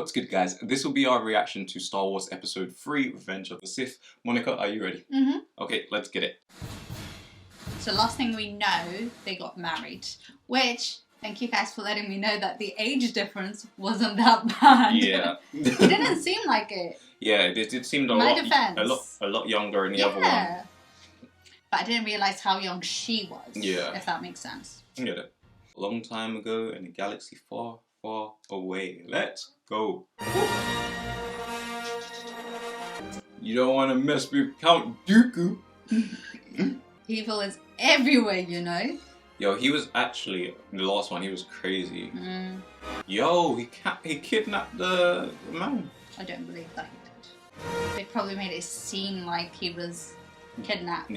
What's good, guys? This will be our reaction to Star Wars Episode 3, Revenge of the Sith. Monica, are you ready? Mm-hmm. Okay, let's get it. So last thing we know, they got married. Which, thank you guys for letting me know that the age difference wasn't that bad. Yeah. It didn't seem like it. Yeah, it seemed a lot younger in the other one. But I didn't realise how young she was. Yeah. If that makes sense. I get it. A long time ago in a galaxy far, far away. Let's go. You don't want to mess with Count Dooku. Evil is everywhere, you know. Yo, he was actually, the last one, he was crazy. Mm. Yo, he kidnapped the man. I don't believe that he did. They probably made it seem like he was kidnapped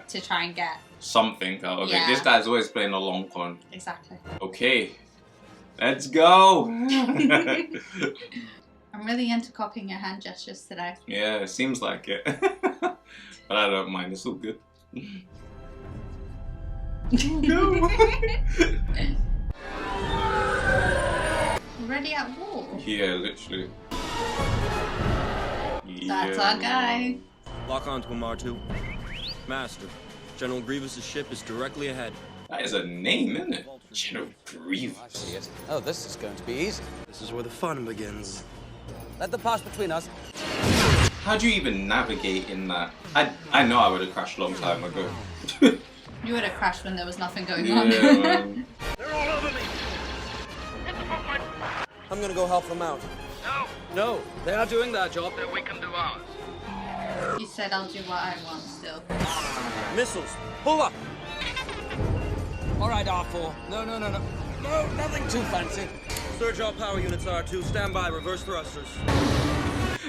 to try and get something out of it. This guy's always playing a long con. Exactly. Okay, let's go. I'm really into copying your hand gestures today. Yeah, it seems like it. But I don't mind, it's all good. No. Already at war? Yeah, literally. That's our guy. Lock onto him, R2. Master, General Grievous's ship is directly ahead. That is a name, isn't it? General Grievous. I see it. Oh, this is going to be easy. This is where the fun begins. Let them pass between us. How do you even navigate in that? I know I would have crashed a long time ago. You would have crashed when there was nothing going on. Man. They're all over me. Hit the front line. I'm gonna go help them out. No. No, they are doing their job. Then we can do ours. You said I'll do what I want still. Missiles, pull up. All right, R4. No, nothing too fancy. Surge all power units, R2. Stand by, reverse thrusters.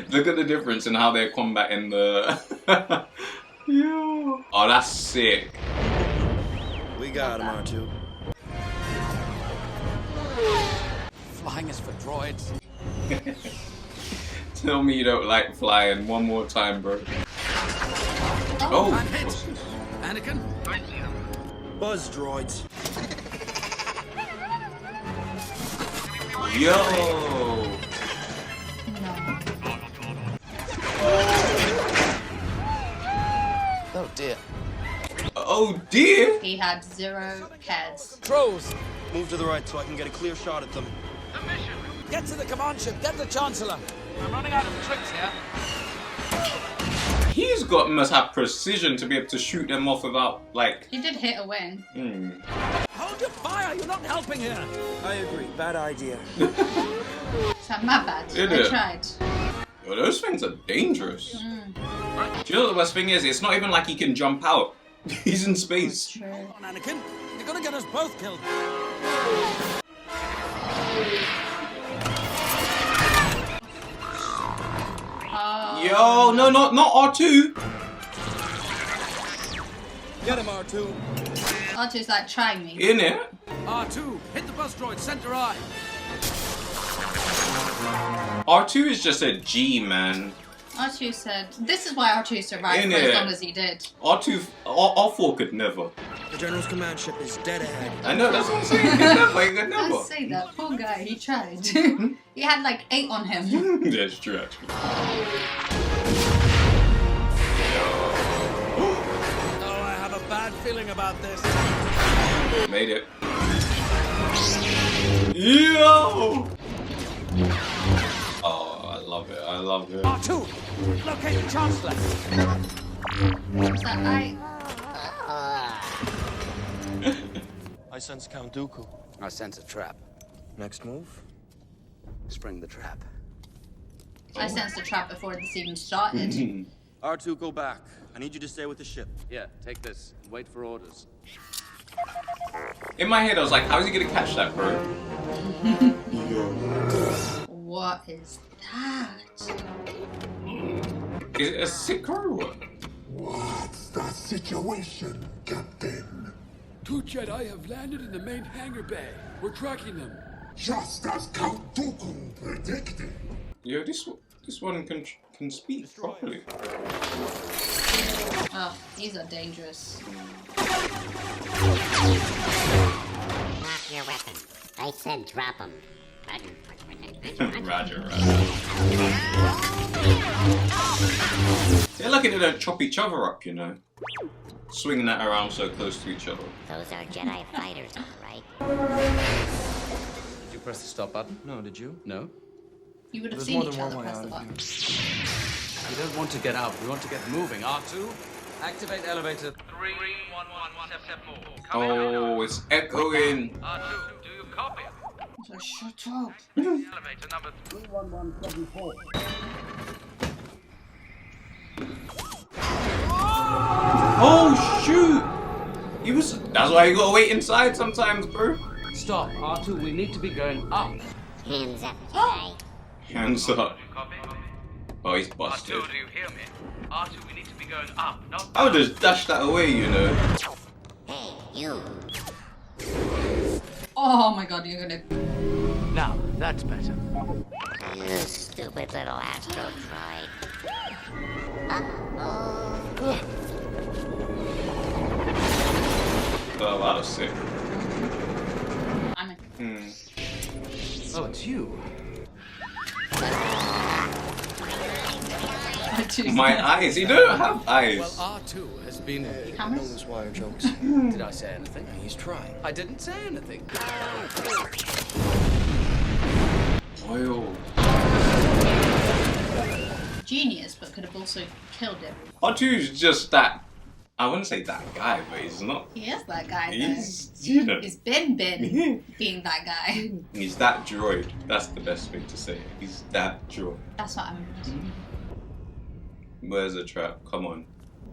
Look at the difference in how they're combating the... Yeah. Oh, that's sick. We got him, R2. Flying is for droids. Tell me you don't like flying one more time, bro. Oh! I'm hit. Anakin? I see them. Buzz droids. Yo! No. Oh dear. Oh dear! He had 0 heads. Trolls! Move to the right so I can get a clear shot at them. The mission. Get to the command ship. Get the Chancellor. I'm running out of tricks here. Must have precision to be able to shoot them off without, like... He did hit a win. Hold your fire. You're not helping here. I agree. Bad idea. So my bad. I tried. Yo, those things are dangerous. Do you know what the worst thing is? It's not even like he can jump out. He's in space. True. Come on, Anakin. You're gonna get us both killed. Yo, no, not R2. Get him, R2. R2's like, try me. In it. R2, hit the bus droid, center eye. R2 is just a G, man. R2 said, this is why R2 survived for as long as he did. R4 could never. The General's command ship is dead ahead. I know, that's what I'm saying. He could never. Don't say that. Poor guy, he tried. He had like 8 on him. Yeah, it's true, actually. Oh, I have a bad feeling about this. Made it. Yo! Oh, I love it. I love it. R2, locate the Chancellor. Was that I sense Count Dooku. I sense a trap. Next move? Spring the trap. I sensed a trap before this even started. R2, go back. I need you to stay with the ship. Yeah, take this. Wait for orders. In my head, I was like, how is he gonna catch that, bro? What is that? Is it a sick or what? What's the situation, Captain? 2 Jedi have landed in the main hangar bay. We're tracking them. Just as Count Dooku predicted. Yo, this one can speak properly. Oh, these are dangerous. Drop your weapon. I said drop them. Roger, Roger. They're lucky they don't chop each other up, you know. Swinging that around so close to each other. Those are Jedi fighters, right? Did you press the stop button? No, did you? No? You would have There's seen more each than other one way press the out of button. We don't want to get out. We want to get moving. R2, activate elevator. 31174. Oh, it's echoing. R2, do you copy? So shut up. Elevator number 31174. Oh shoot! He was. That's why you gotta wait inside sometimes, bro. Stop. R2, we need to be going up. Hands up, Jedi. Hands up. Copy. Oh, he's R2, busted. do you hear me? R2, we need to be going up, not I would just dash that away, you know. Hey, you. Oh my god, you're gonna. Now, that's better. You stupid little astro droid. Uh-oh. Oh, that was sick. I'm in. Oh, it's you. My eyes. He don't have eyes. Well, R2 has been. Cameras? Those wire jokes. Did I say anything? He's trying. I didn't say anything. Oil. Genius, but could have also killed him. R2's just that. I wouldn't say that guy, but he's not. He is that guy, though. He's, you know. He's been being that guy. He's that droid. That's the best way to say it. He's that droid. That's what I meant. Where's the trap? Come on.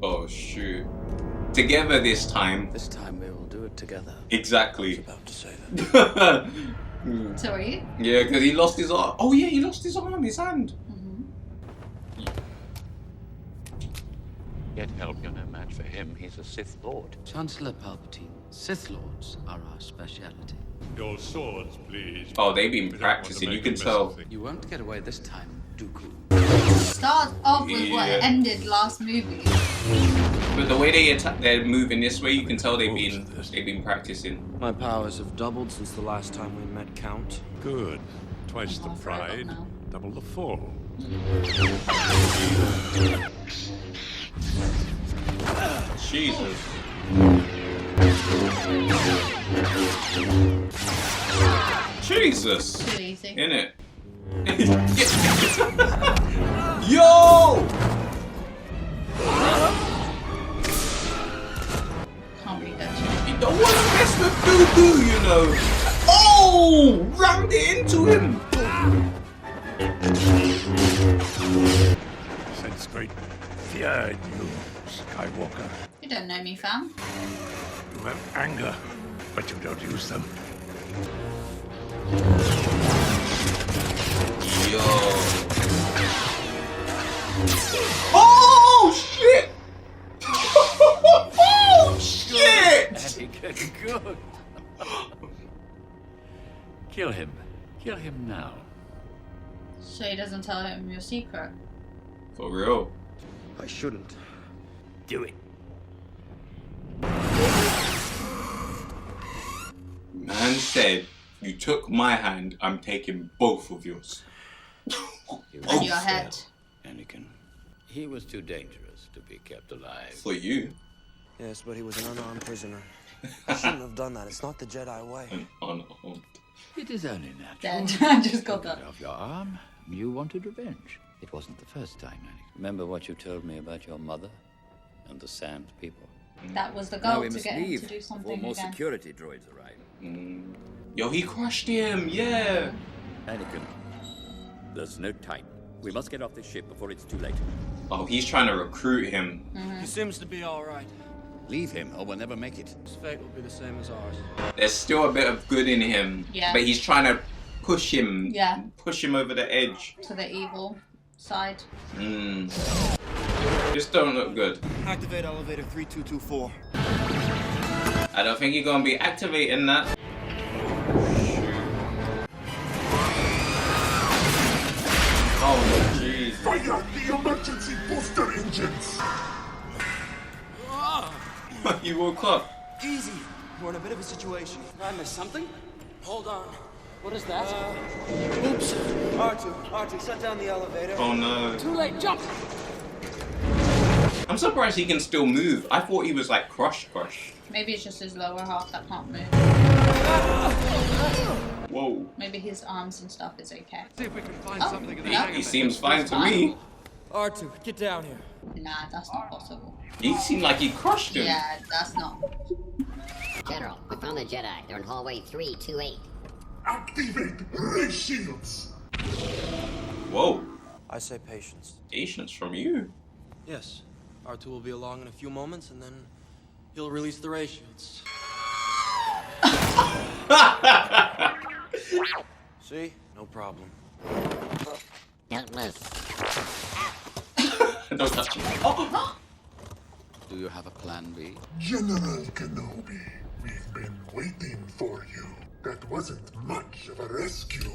Oh, shoot. Together this time. This time we will do it together. Exactly. About to say that. So are you? Yeah, because he lost his arm. Oh, yeah, he lost his arm, his hand. Get help, you're no match for him. He's a Sith Lord. Chancellor Palpatine, Sith Lords are our speciality. Your swords, please. Oh, they've been We don't want to practicing. make You a can mess tell. of things. You won't get away this time, Dooku. Start off with what Yeah. ended last movie. But the way they're moving this way, you can tell they've been practicing. My powers have doubled since the last time we met, Count. Good. Twice the Oh, I forgot pride, now. double the fall. Jesus. Jesus. Too easy. Innit? Yo! Can't read that. You don't want to mess with Dooku, you know. Oh! Rammed it into him. Sense great fear in you, Skywalker. You don't know me, fam. You have anger, but you don't use them. Yo. Oh shit! Oh shit! Anakin, good. Kill him. Kill him now. So he doesn't tell him your secret. For real. I shouldn't. Do it. Man said, you took my hand, I'm taking both of yours. And your head. Anakin. He was too dangerous to be kept alive. For you. Yes, but he was an unarmed prisoner. I shouldn't have done that. It's not the Jedi way. And unarmed. It is only natural. Dead. I just got that. Cut off your arm. You wanted revenge. It wasn't the first time, Anakin. Remember what you told me about your mother and the Sand people? That was the Now goal, we to must get him leave to do before something more again. security droids arrive. Yo, he crushed him, yeah. Anakin, there's no time. We must get off this ship before it's too late. Oh, he's trying to recruit him. He seems to be all right. Leave him, or we'll never make it. His fate will be the same as ours. There's still a bit of good in him. Yeah. But he's trying to push him. Yeah. Push him over the edge. To the evil side. Just don't look good. Activate elevator 3224. I don't think you're gonna be activating that. Oh, jeez. Fire the emergency booster engines! You woke up. Easy. We're in a bit of a situation. I missed something? Hold on. What is that? Oops. R2, shut down the elevator. Oh no. Too late, jump! I'm surprised he can still move. I thought he was like crushed. Maybe it's just his lower half that can't move. Whoa. Maybe his arms and stuff is okay. See if we can find something in the no. hangar. He seems fine to me. R2, get down here. Nah, that's not possible. He seemed like he crushed him. Yeah, that's not. General, we found the Jedi. They're in hallway 328. Activate ray shields. Whoa. I say patience. Patience from you. Yes. R2 will be along in a few moments, and then he'll release the ray shields. See? No problem. Don't move. Don't touch me. Oh. Do you have a plan B? General Kenobi, we've been waiting for you. That wasn't much of a rescue.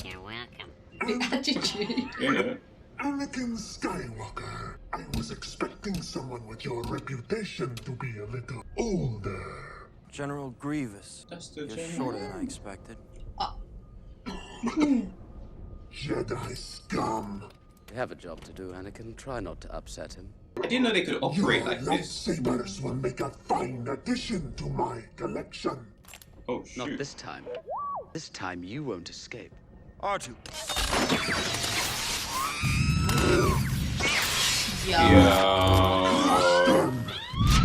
You're welcome. The attitude. Yeah. Anakin Skywalker, I was expecting someone with your reputation to be a little older. General Grievous. That's the You're general. shorter than I expected. Jedi scum. We have a job to do, Anakin. Try not to upset him. I didn't know they could operate Your like this. lightsabers will make a fine addition to my collection. Oh shoot. Not this time. This time you won't escape. R2. Yo. Yo.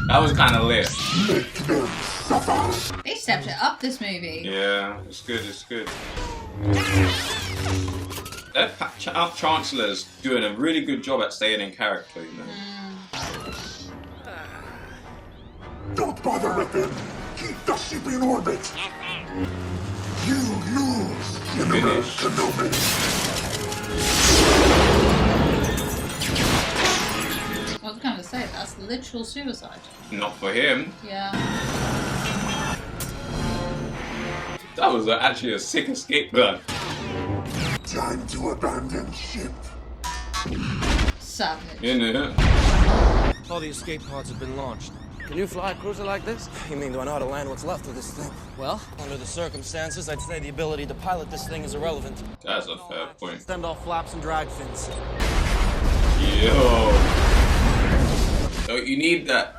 That was kind of lit. Make them suffer. They stepped it up this movie. Yeah, it's good. That Chancellor's doing a really good job at staying in character, you know. Don't bother with them. Keep the ship in orbit. You lose, General Finish. Kenobi. I was going to say, that's literal suicide. Not for him. Yeah. That was actually a sick escape plan. Time to abandon ship. Savage. You know. All the escape pods have been launched. Can you fly a cruiser like this? You mean, do I know how to land what's left of this thing? Well, Under the circumstances, I'd say the ability to pilot this thing is irrelevant. That's a fair point. Send off flaps and drag fins. Yo. So you need that.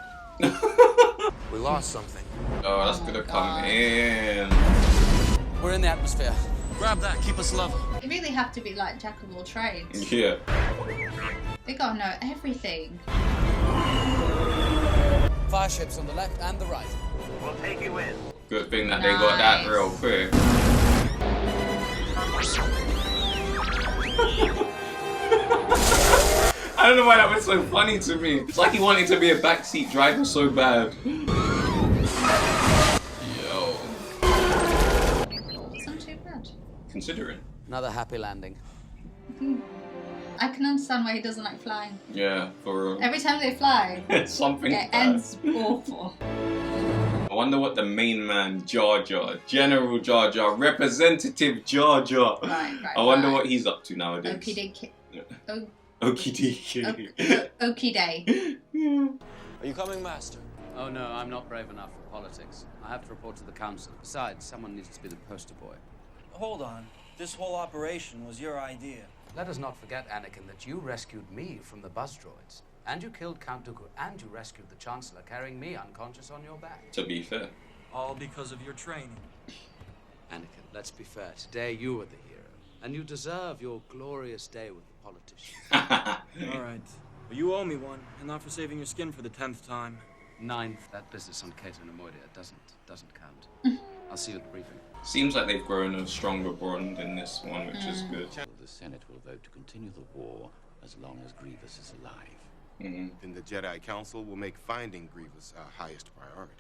We lost something. Oh, that's gonna come in. We're in the atmosphere. Grab that, keep us level. They really have to be like jack of all trades. Yeah. They gotta know everything. Fire ships on the left and the right. We'll take you in. Good thing that they got that Nice. real quick. I don't know why that was so funny to me. It's like he wanted to be a backseat driver so bad. Yo. It's not too bad. Considering. Another happy landing. I can understand why he doesn't like flying. Yeah, for real. Every time they fly, Something it bad. ends awful. I wonder what the main man, Jar Jar, General Jar Jar, Representative Jar Jar. Right. I wonder what he's up to nowadays. Okie dokie. Okie dokie. Okie day. Are you coming, Master? Oh no, I'm not brave enough for politics. I have to report to the council. Besides, someone needs to be the poster boy. Hold on. This whole operation was your idea. Let us not forget, Anakin, that you rescued me from the buzz droids. And you killed Count Dooku, and you rescued the Chancellor, carrying me unconscious on your back. To be fair. All because of your training. Anakin, let's be fair. Today you are the hero. And you deserve your glorious day with the politicians. All right. Well, you owe me one, and not for saving your skin for the 10th time. 9th, that business on Cato Nemoidia doesn't count. I'll see you at the briefing. Seems like they've grown a stronger bond in this one, which is good. The Senate will vote to continue the war as long as Grievous is alive. Mm-hmm. Then the Jedi Council will make finding Grievous our highest priority.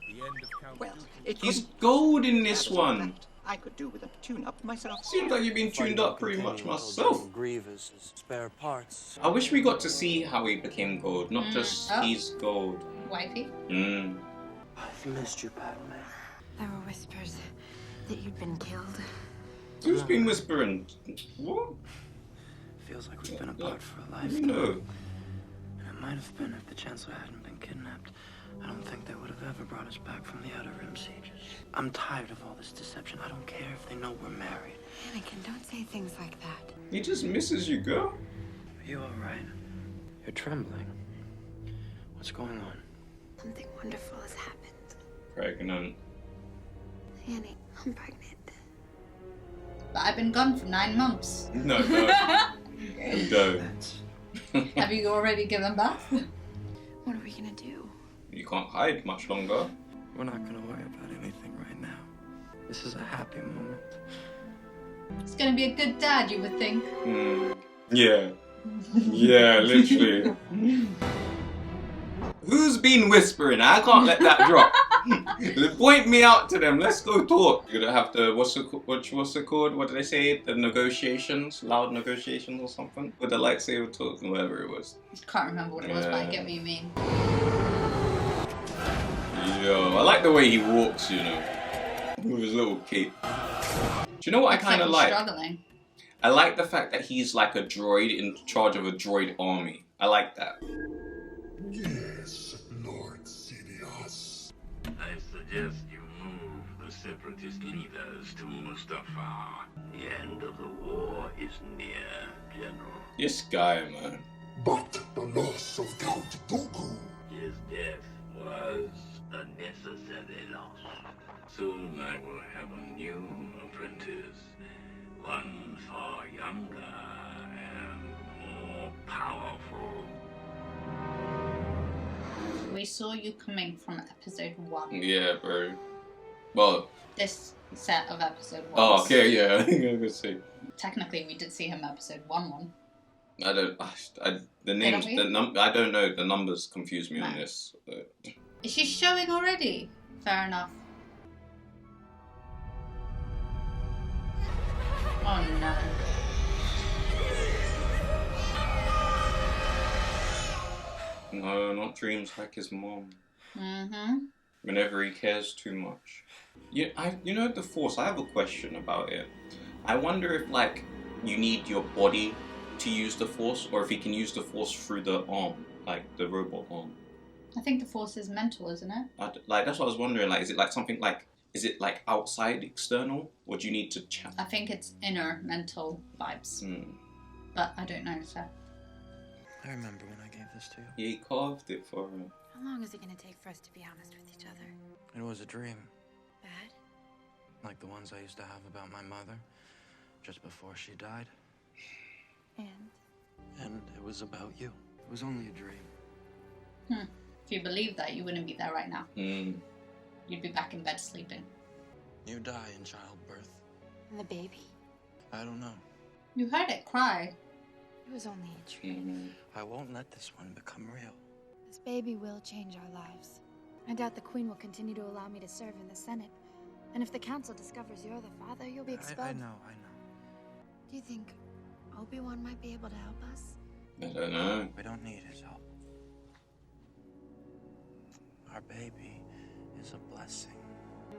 The end of Count Well, He's gold in this one. I could do with a tune-up myself. Seems like you've been tuned up pretty much myself. Grievous is spare parts. I wish we got to see how he became gold, not just he's gold. Wifey. I've missed you, Padme. There were whispers that you'd been killed. Who's been whispering? What? Feels like we've been apart for a You lifetime. know. And it might have been if the Chancellor hadn't been kidnapped. I don't think they would have ever brought us back from the Outer Rim sieges. I'm tired of all this deception. I don't care if they know we're married. Anakin, don't say things like that. He just misses you, girl. Are you all right? You're trembling. What's going on? Something wonderful has happened. Pregnant. Annie, I'm pregnant. But I've been gone for 9 months. No, no. No. Have you already given birth? What are we gonna do? You can't hide much longer. We're not gonna worry about anything right now. This is a happy moment. It's gonna be a good dad, you would think. Yeah. Yeah, literally. Who's been whispering? I can't let that drop. Point me out to them. Let's go talk. You're gonna have to what's it called? What did they say? The negotiations, loud negotiations or something with the lightsaber talk, whatever it was. Can't remember what it was, but I get what you mean. Yo, I like the way he walks, you know, with his little cape. Do you know what I kind of like? Struggling. I like the fact that he's like a droid in charge of a droid army. I like that. Yes, Lord Sidious. I suggest you move the Separatist leaders to Mustafar. The end of the war is near, General. This guy, man. But the loss of Count Dooku. His death was a necessary loss. Soon I will have a new apprentice. One far younger and more powerful. We saw you coming from episode 1. Yeah, bro. Well, this set of episode 1. Oh, okay, yeah. I think I was say. Technically, we did see him episode 1. I don't. The names. I don't know. The numbers confuse me on this. But. Is she showing already? Fair enough. Oh no. No, not dreams like his mom. Mm-hmm. Whenever he cares too much. Yeah, you know the Force. I have a question about it. I wonder if like you need your body to use the Force, or if he can use the Force through the arm, like the robot arm. I think the Force is mental, isn't it? Like that's what I was wondering. Like, is it like something like? Is it like outside, external, or do you need to chat? I think it's inner mental vibes. But I don't know, so. I remember when I gave this to you. Yeah, he carved it for him. How long is it gonna take for us to be honest with each other? It was a dream. Bad? Like the ones I used to have about my mother, just before she died. And it was about you. It was only a dream. If you believed that, you wouldn't be there right now. You'd be back in bed sleeping. You die in childbirth. And the baby? I don't know. You heard it cry. It was only a dream. I won't let this one become real. This baby will change our lives. I doubt the Queen will continue to allow me to serve in the Senate. And if the Council discovers you're the father, you'll be expelled. I know. Do you think Obi-Wan might be able to help us? I don't know. We don't need his help. Our baby is a blessing.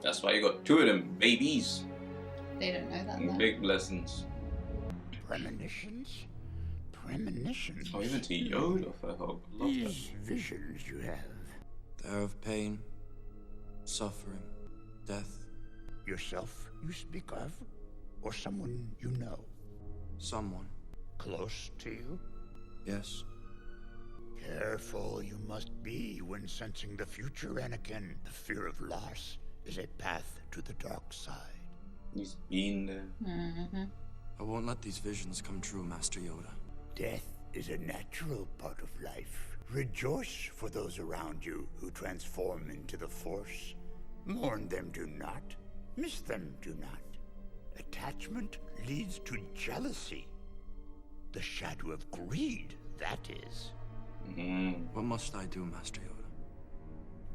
That's why you got 2 of them babies. They don't know that. Big blessings. Premonitions? Premonitions? Oh, even to Yoda for help. Love These visions you have. They're of pain, suffering, death. Yourself you speak of? Or someone you know? Someone. Close to you? Yes. Careful you must be when sensing the future, Anakin. The fear of loss is a path to the dark side. He's been there. I won't let these visions come true, Master Yoda. Death is a natural part of life. Rejoice for those around you who transform into the Force. Mourn them do not. Miss them do not. Attachment leads to jealousy. The shadow of greed, that is. What must I do, Master Yoda?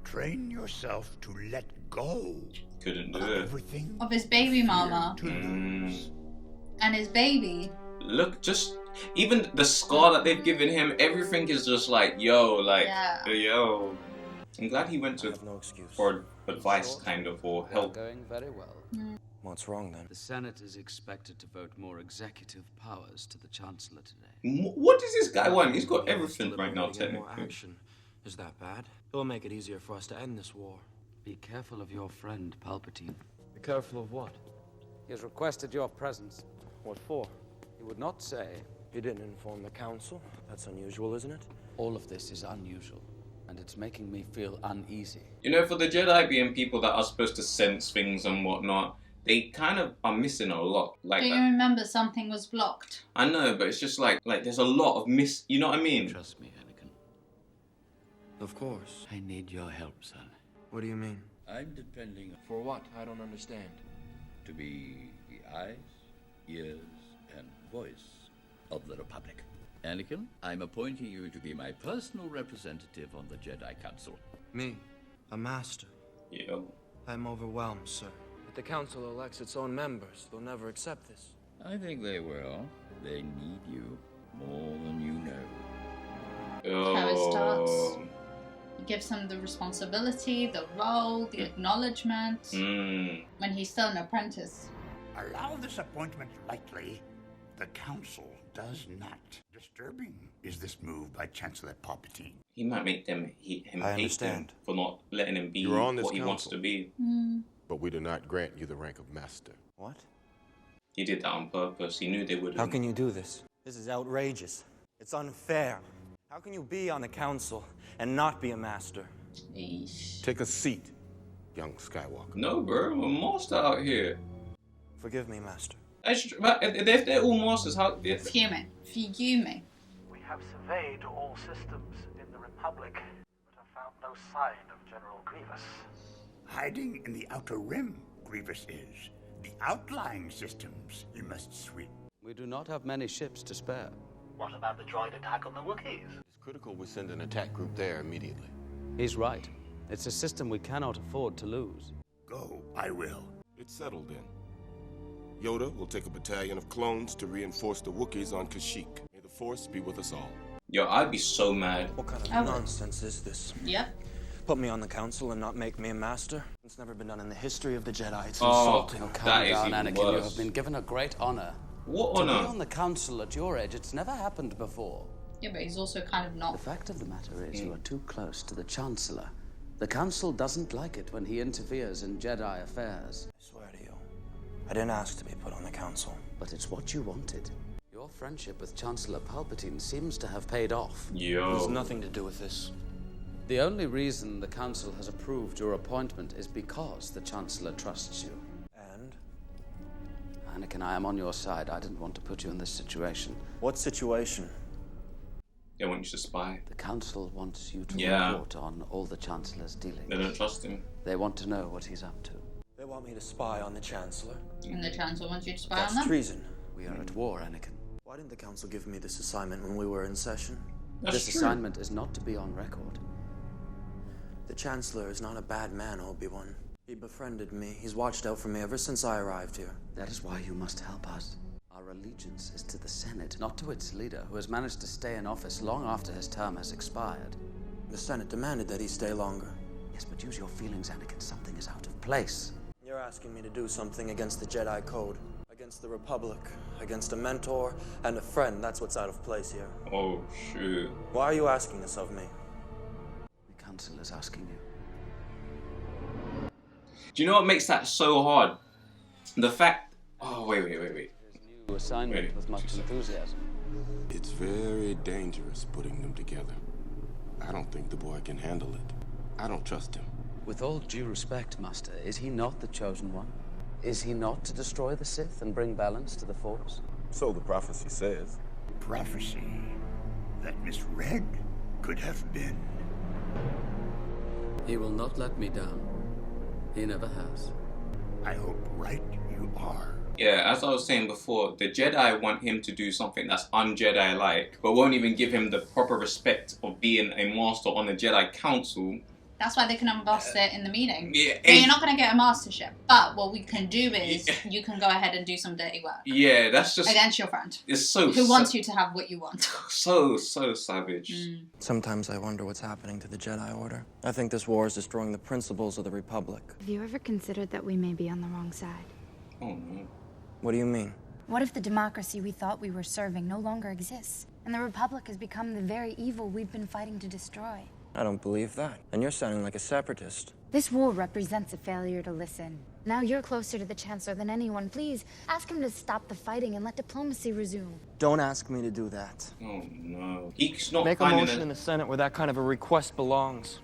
Train yourself to let go. Couldn't do of it. Everything of his baby mama. And his baby. Look, just even the scar that they've given him, everything is just like, yo, like, yo. I'm glad he went to for advice, kind of, or help. Going very well. What's wrong then? The Senate is expected to vote more executive powers to the Chancellor today. What does this guy want? He's got everything right now, technically. Action Is that bad? It will make it easier for us to end this war. Be careful of your friend, Palpatine. Be careful of what? He has requested your presence. What for? He would not say. He didn't inform the council. That's unusual, isn't it? All of this is unusual, and it's making me feel uneasy. You know, for the Jedi being people that are supposed to sense things and whatnot, they kind of are missing a lot. Like, do you remember something was blocked? I know, but it's just like there's a lot of you know what I mean? Trust me, Anakin. Of course. I need your help, son. What do you mean? I'm depending For what? I don't understand. to be the eyes, ears, and voice of the Republic. Anakin, I'm appointing you to be my personal representative on the Jedi Council. Me? A master? Yeah. I'm overwhelmed, sir. If the council elects its own members, they'll never accept this. I think they will. They need you more than you know. How it starts. He gives him the responsibility, the role, the acknowledgement. When he's still an apprentice. Allow this appointment lightly. The council does not. Disturbing is this move by Chancellor Palpatine. He might make him hate him for not letting him be You're on this what he wants council. to be. But we do not grant you the rank of master. What? He did that on purpose. He knew they wouldn't. How can you do this? This is outrageous. It's unfair. How can you be on the council and not be a master? Take a seat, young Skywalker. No, bro, I'm a master out here. Forgive me, master. If they're all masters, how? Fuming. Fuming. We have surveyed all systems in the Republic, but have found no sign of General Grievous. Hiding in the Outer Rim, Grievous is. The outlying systems you must sweep. We do not have many ships to spare. What about the droid attack on the Wookiees? It's critical we send an attack group there immediately. He's right. It's a system we cannot afford to lose. Go, I will. It's settled then. Yoda will take a battalion of clones to reinforce the Wookiees on Kashyyyk. May the Force be with us all. Yo, I'd be so mad. What kind of nonsense is this? Yep. Put me on the council and not make me a master? It's never been done in the history of the Jedi. It's Oh, insulting. that is Calm even down, Anakin. You worse. have been given a great honor. What To honor? be on the council at your age, it's never happened before. Yeah, but he's also kind of not. The fact of the matter is, you are too close to the Chancellor. The council doesn't like it when he interferes in Jedi affairs. I swear to you, I didn't ask to be put on the council. But it's what you wanted. Your friendship with Chancellor Palpatine seems to have paid off. Yo. It has nothing to do with this. The only reason the council has approved your appointment is because the Chancellor trusts you. And? Anakin, I am on your side. I didn't want to put you in this situation. What situation? They want you to spy. The council wants you to Yeah. report on all the Chancellor's dealings. They don't trust him. They want to know what he's up to. They want me to spy on the Chancellor. And the Chancellor wants you to spy That's on them. treason. We are at war, Anakin. Why didn't the council give me this assignment when we were in session? This assignment is not to be on record. The Chancellor is not a bad man, Obi-Wan. He befriended me. He's watched out for me ever since I arrived here. That is why you must help us. Our allegiance is to the Senate, not to its leader, who has managed to stay in office long after his term has expired. The Senate demanded that he stay longer. Yes, but use your feelings, Anakin. Something is out of place. You're asking me to do something against the Jedi Code, against the Republic, against a mentor and a friend. That's what's out of place here. Oh, shoot. Why are you asking this of me? The council is asking you. Do you know what makes that so hard? The fact... Oh, wait. New assignment with much enthusiasm. It's very dangerous putting them together. I don't think the boy can handle it. I don't trust him. With all due respect, Master, is he not the chosen one? Is he not to destroy the Sith and bring balance to the Force? So the prophecy says. Prophecy that misread could have been. He will not let me down. He never has. I hope right you are. Yeah, as I was saying before, the Jedi want him to do something that's un-Jedi-like, but won't even give him the proper respect of being a master on the Jedi Council. That's why they can emboss it in the meeting. Yeah, So you're not going to get a mastership, but what we can do is you can go ahead and do some dirty work. Yeah, that's just... Against your friend. It's so... Who wants you to have what you want. So savage. Sometimes I wonder what's happening to the Jedi Order. I think this war is destroying the principles of the Republic. Have you ever considered that we may be on the wrong side? Oh, no. What do you mean? What if the democracy we thought we were serving no longer exists, and the Republic has become the very evil we've been fighting to destroy? I don't believe that. And you're sounding like a separatist. This war represents a failure to listen. Now you're closer to the Chancellor than anyone. Please, ask him to stop the fighting and let diplomacy resume. Don't ask me to do that. Oh no. He's not Make a finding motion in the Senate where that kind of a request belongs.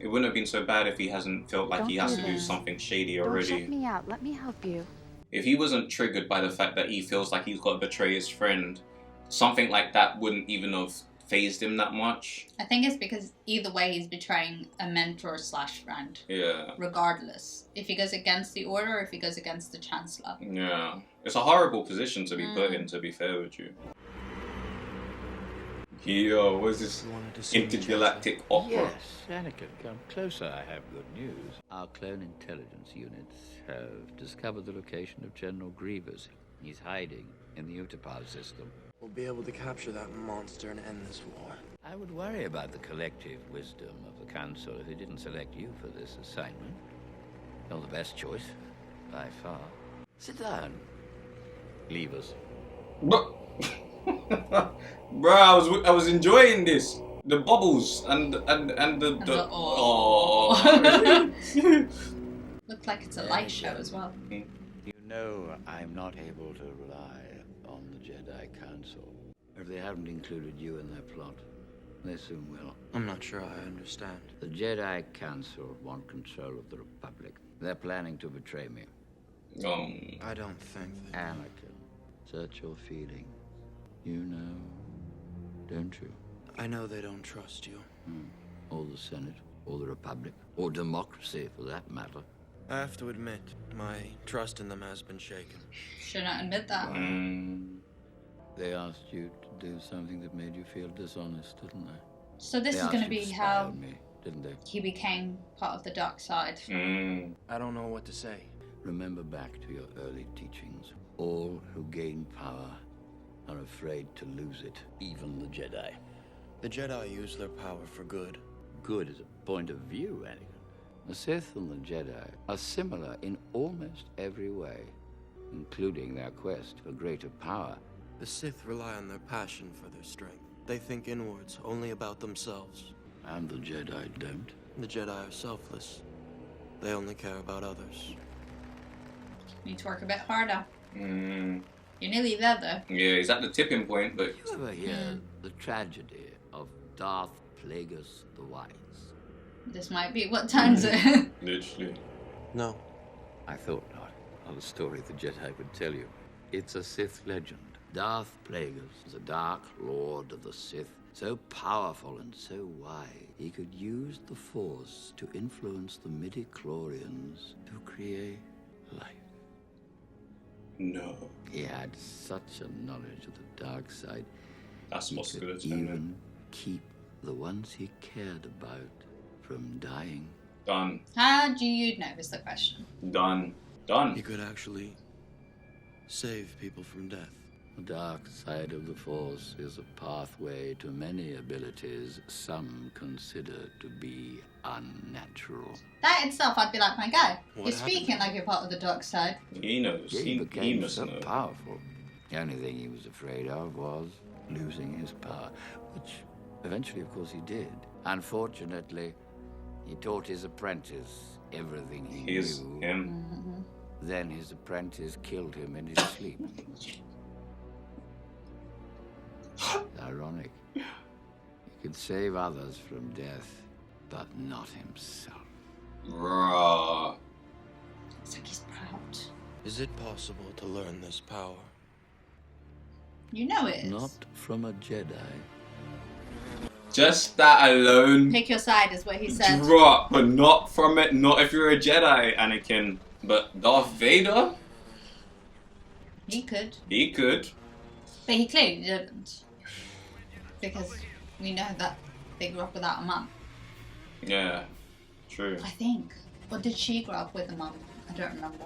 It wouldn't have been so bad if he hasn't felt like he has to do something shady already. Don't shut me out. Let me help you. If he wasn't triggered by the fact that he feels like he's got to betray his friend, something like that wouldn't even have phased him that much. I think it's because either way he's betraying a mentor slash friend. Yeah. Regardless. If he goes against the Order or if he goes against the Chancellor. Yeah. It's a horrible position to be put in, to be fair with you. Yo, what's this intergalactic opera? Yes, Anakin, come closer. I have good news. Our clone intelligence units have discovered the location of General Grievous. He's hiding in the Utapau system. We'll be able to capture that monster and end this war. I would worry about the collective wisdom of the Council if it didn't select you for this assignment. You're the best choice, by far. Sit down. Leave us. Bro, I was enjoying this. The bubbles and the oh. Looked like it's a light show as well. You know I'm not able to rely on the Jedi Council. If they haven't included you in their plot, they soon will. I'm not sure I understand. The Jedi Council want control of the Republic. They're planning to betray me. I don't think that... Anakin, search your feeling. You know, don't you? I know they don't trust you. Or the Senate, or the Republic, or democracy for that matter. I have to admit, my trust in them has been shaken. Should not admit that. They asked you to do something that made you feel dishonest, didn't they? So this is going to be how he became part of the dark side. I don't know what to say. Remember back to your early teachings. All who gain power are afraid to lose it, even the Jedi. The Jedi use their power for good. Good is a point of view, Anakin. The Sith and the Jedi are similar in almost every way, including their quest for greater power. The Sith rely on their passion for their strength. They think inwards, only about themselves. And the Jedi don't. The Jedi are selfless. They only care about others. Need to work a bit harder. You're nearly there, though. Yeah, he's at the tipping point, but... You ever hear the tragedy of Darth Plagueis the Wise? This might be what turns it. Literally. No. I thought not. Not a story the Jedi would tell you. It's a Sith legend. Darth Plagueis, the Dark Lord of the Sith, so powerful and so wise, he could use the Force to influence the midi-chlorians to create life. No. He had such a knowledge of the dark side. That's he what's could good. even keep the ones he cared about from dying. Done. How do you know is the question? Done. Done. He could actually save people from death. The dark side of the Force is a pathway to many abilities some consider to be unnatural. That itself, I'd be like, my guy, What you're speaking like you're part of the dark side. He knows. He became must so know. powerful. The only thing he was afraid of was losing his power, which eventually, of course, he did. Unfortunately, he taught his apprentice everything he knew. Him. Then his apprentice killed him in his sleep. Ironic. He could save others from death, but not himself. Bruh. It's like he's proud. Is it possible to learn this power? You know it is. Not from a Jedi. Just that alone. Pick your side is what he said. Drop, but not from it. Not if you're a Jedi, Anakin. But Darth Vader? He could. He could. But he clearly didn't. Because we know that they grew up without a mum. Yeah, true. I think. Or did she grow up with a mum? I don't remember.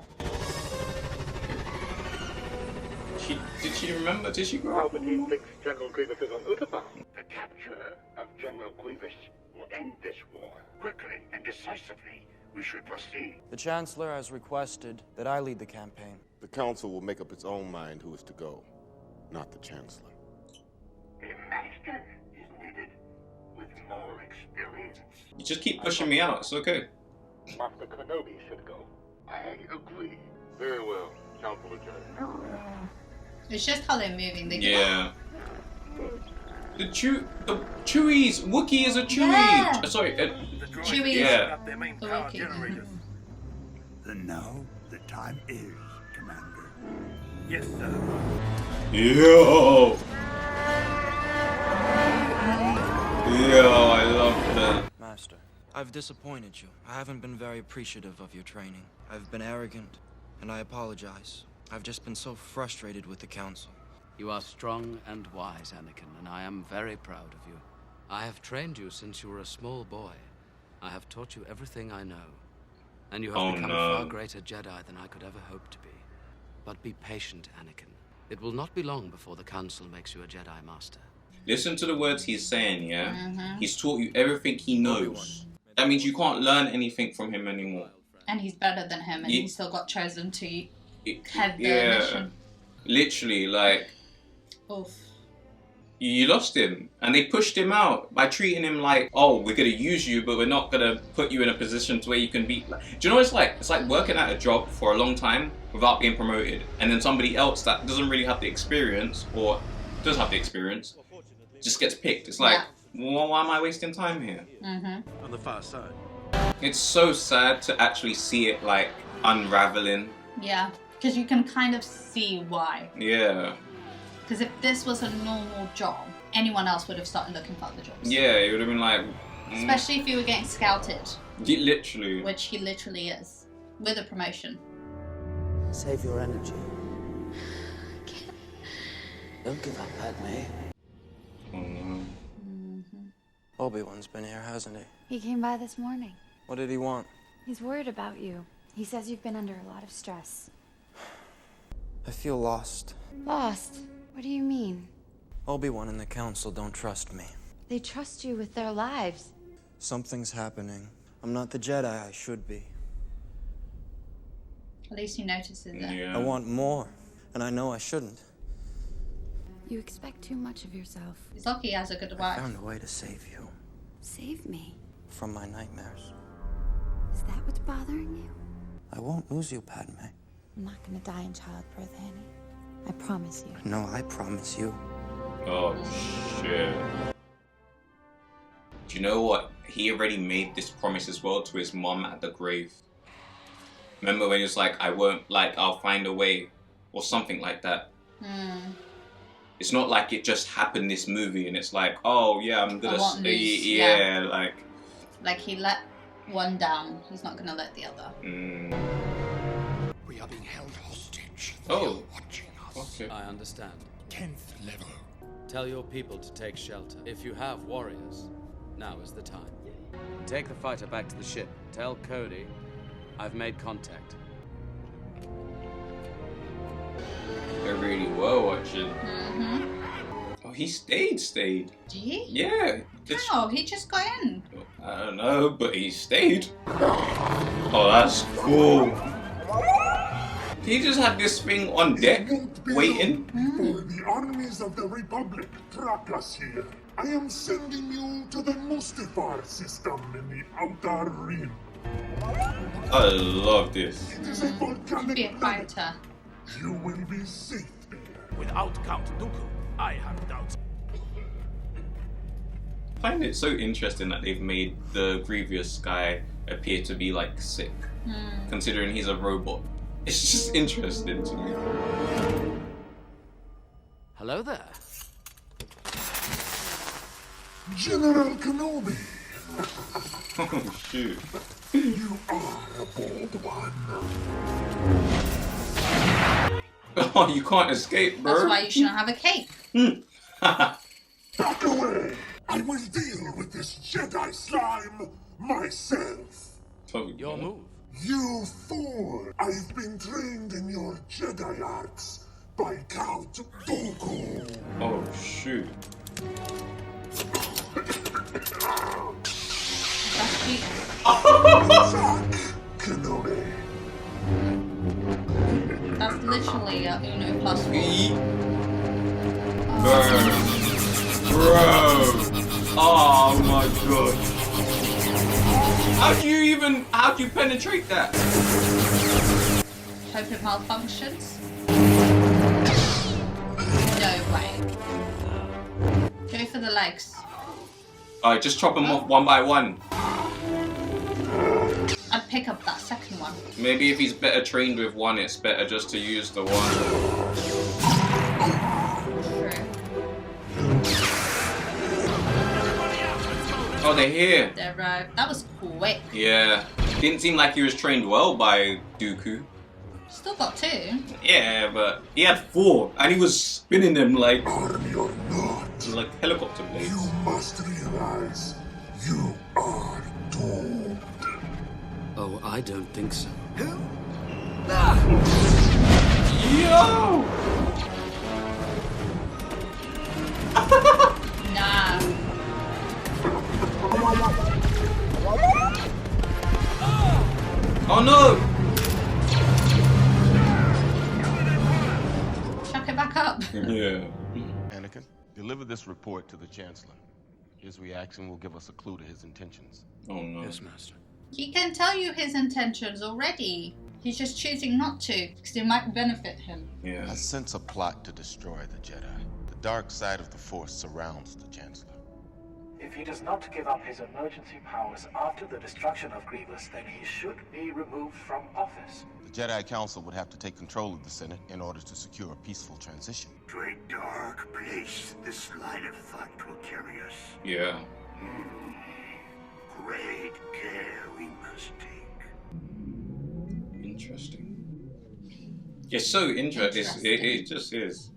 Did she remember? Did she grow up with Palpatine thinks General Grievous is on Utapau. The capture of General Grievous will end this war quickly and decisively. We should proceed. The Chancellor has requested that I lead the campaign. The Council will make up its own mind who is to go, not the Chancellor. A master is needed with more experience. You just keep pushing me out. It's okay. Master Kenobi should go. I agree. Very well, Council of Jedi. It's just how they're moving. They Yeah. The Chewie's Wookiee is a Chewie. Yeah. Sorry. Chewie. Yeah. Their main The power Wookiee. generators. Then now the time is, Commander. Yes, sir. Yo. Yo, I love that. Master, I've disappointed you. I haven't been very appreciative of your training. I've been arrogant, and I apologize. I've just been so frustrated with the Council. You are strong and wise, Anakin, and I am very proud of you. I have trained you since you were a small boy. I have taught you everything I know. And you have become a far greater Jedi than I could ever hope to be. But be patient, Anakin. It will not be long before the Council makes you a Jedi Master. Listen to the words he's saying, yeah? He's taught you everything he knows. That means you can't learn anything from him anymore. And he's better than him, and he still got chosen to head the mission. Literally, like, Oof. you lost him. And they pushed him out by treating him like, oh, we're going to use you, but we're not going to put you in a position to where you can be... Like, do you know what it's like? It's like working at a job for a long time without being promoted. And then somebody else that doesn't really have the experience, or does have the experience, just gets picked. It's like, well, why am I wasting time here? On the far side. It's so sad to actually see it, like, unraveling. Yeah, because you can kind of see why. Yeah. Because if this was a normal job, anyone else would have started looking for other jobs. Yeah, it would have been like... Especially if you were getting scouted. Literally. Which he literally is. With a promotion. Save your energy. Don't give up, Padme. Oh no. Obi-Wan's been here, hasn't he? He came by this morning. What did he want? He's worried about you. He says you've been under a lot of stress. I feel lost. Lost? What do you mean? Obi-Wan and the Council don't trust me. They trust you with their lives. Something's happening. I'm not the Jedi I should be. At least he notices it. Yeah. I want more, and I know I shouldn't. You expect too much of yourself. He's lucky he has a good I wife. found a way to save you. Save me. From my nightmares. Is that what's bothering you? I won't lose you, Padme. I'm not gonna die in childbirth, Annie. I promise you. No, I promise you. Oh, shit. Do you know what? He already made this promise as well to his mom at the grave. Remember when he was like, I won't, like, I'll find a way, or something like that. It's not like it just happened this movie and it's like, oh yeah, I'm gonna stay. Yeah, like he let one down, he's not gonna let the other. We are being held hostage. Oh. Watching us. Okay. I understand. 10th level. Tell your people to take shelter. If you have warriors, now is the time. Take the fighter back to the ship. Tell Cody I've made contact. They really were watching. Oh, he stayed. Did he? Yeah. How? He just got in. I don't know, but he stayed. Oh, that's cool. He just had this thing on deck, waiting. Before the armies of the Republic track us here, I am sending you to the Mustafar system in the Outer Rim. I love this. It is a volcanic Be a planet. fighter. You will be safe there. Without Count Dooku, I have doubts. I find it so interesting that they've made the Grievous guy appear to be like sick, considering he's a robot. It's just interesting to me. Hello there. General Kenobi, Oh shoot. you are a bold one. Oh, you can't escape, bro. That's why you shouldn't have a cape. Back away! I will deal with this Jedi slime myself. Your move. You fool! I've been trained in your Jedi arts by Count Dooku. Oh shoot. That's cheating. Attack, Kenobi. That's literally a Uno plus 4. Bro. Oh my god. How do you penetrate that? Hope it malfunctions. No way. Go for the legs. Alright, just chop them off one by one. I'd pick up that second one. Maybe if he's better trained with one, it's better just to use the one. Oh, they're here. They're that was quick. Yeah. Didn't seem like he was trained well by Dooku. Still got 2. Yeah, but he had 4, and he was spinning them like helicopter blades. You must realize you are doomed. Oh, I don't think so. Yo! Nah. Oh no! Chuck it back up. Yeah. Anakin, deliver this report to the Chancellor. His reaction will give us a clue to his intentions. Oh no. Yes, Master. He can tell you his intentions already. He's just choosing not to, because it might benefit him. Yeah. I sense a plot to destroy the Jedi. The dark side of the Force surrounds the Chancellor. If he does not give up his emergency powers after the destruction of Grievous, then he should be removed from office. The Jedi Council would have to take control of the Senate in order to secure a peaceful transition. To a dark place this line of thought will carry us. Yeah. Great care we must take. Interesting. It's so interesting. It just is.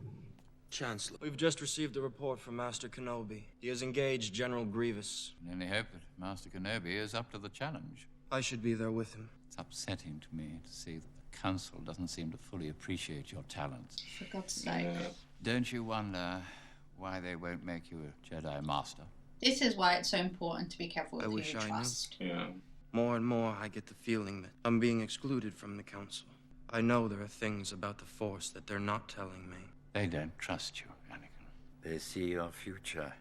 Chancellor, we've just received a report from Master Kenobi. He has engaged General Grievous. I only hope that Master Kenobi is up to the challenge. I should be there with him. It's upsetting to me to see that the Council doesn't seem to fully appreciate your talents. For God's sake. Don't you wonder why they won't make you a Jedi Master? This is why it's so important to be careful with I who wish you I trust. knew. Yeah. More and more, I get the feeling that I'm being excluded from the Council. I know there are things about the Force that they're not telling me. They don't trust you, Anakin. They see your future.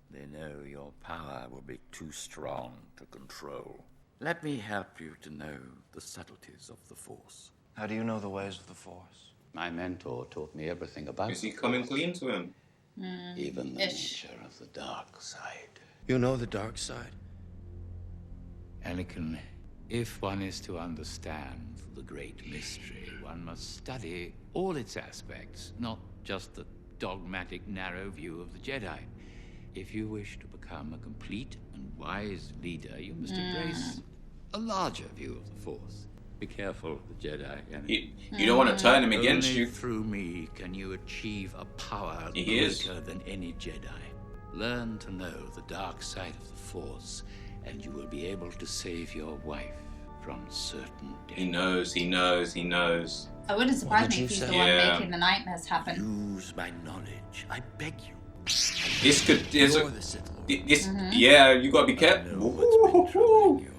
They know your power will be too strong to control. Let me help you to know the subtleties of the Force. How do you know the ways of the Force? My mentor taught me everything about Is he coming clean to him? even the nature of the dark side. You know the dark side? Anakin, if one is to understand the great mystery, one must study all its aspects, not just the dogmatic, narrow view of the Jedi. If you wish to become a complete and wise leader, you must embrace a larger view of the Force. Be careful of the Jedi, Anakin. You don't want to turn him against Only you. through me can you achieve a power He is. greater than any Jedi. Learn to know the dark side of the Force, and you will be able to save your wife from certain death. He knows. I wouldn't surprise me did if he's you the say? one Yeah. making the nightmares happen. Use my knowledge, I beg you. This could. You're the Sith Lord. This. Yeah, you gotta be I careful. know what's been troubling you.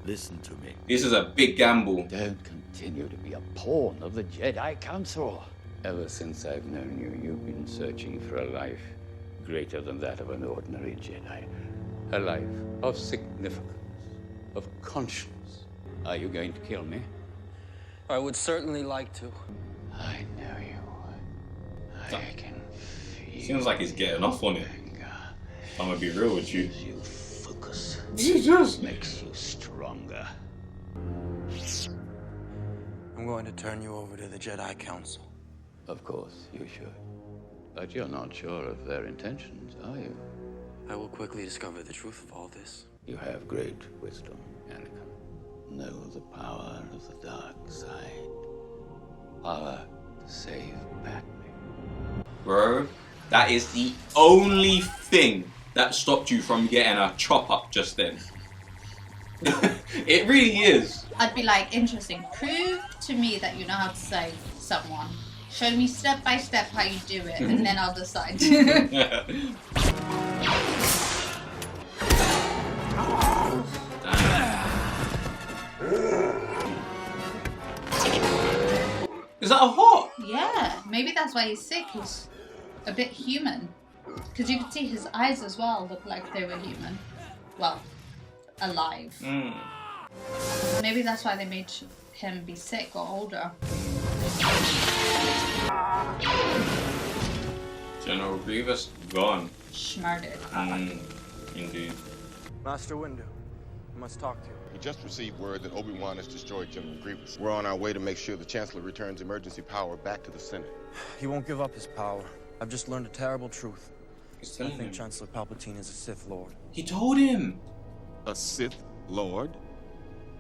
Listen to me. This is a big gamble. Don't continue to be a pawn of the Jedi Council. Ever since I've known you, you've been searching for a life greater than that of an ordinary Jedi. A life of significance, of conscience. Are you going to kill me? I would certainly like to. I know you. I can feel Seems like he's getting off on it. anger. I'm gonna be real with you. You focus. Jesus. Makes you stronger. I'm going to turn you over to the Jedi Council. Of course, you should. But you're not sure of their intentions, are you? I will quickly discover the truth of all this. You have great wisdom, Anakin. Know the power of the dark side. Power to save Padme. Bro, that is the only thing that stopped you from getting a chop up just then. It really is. I'd be like, interesting. Prove to me that you know how to save someone. Show me step by step how you do it, and then I'll decide. Is that a hawk? Yeah, maybe that's why he's sick. He's a bit human. Because you could see his eyes as well look like they were human. Well, alive. Maybe that's why they made him be sick or older. General Grievous gone. Murdered. Indeed. Master Windu, I must talk to you. We just received word that Obi-Wan has destroyed General Grievous. We're on our way to make sure the Chancellor returns emergency power back to the Senate. He won't give up his power. I've just learned a terrible truth. I telling think him. Chancellor Palpatine is a Sith Lord. He told him. A Sith Lord?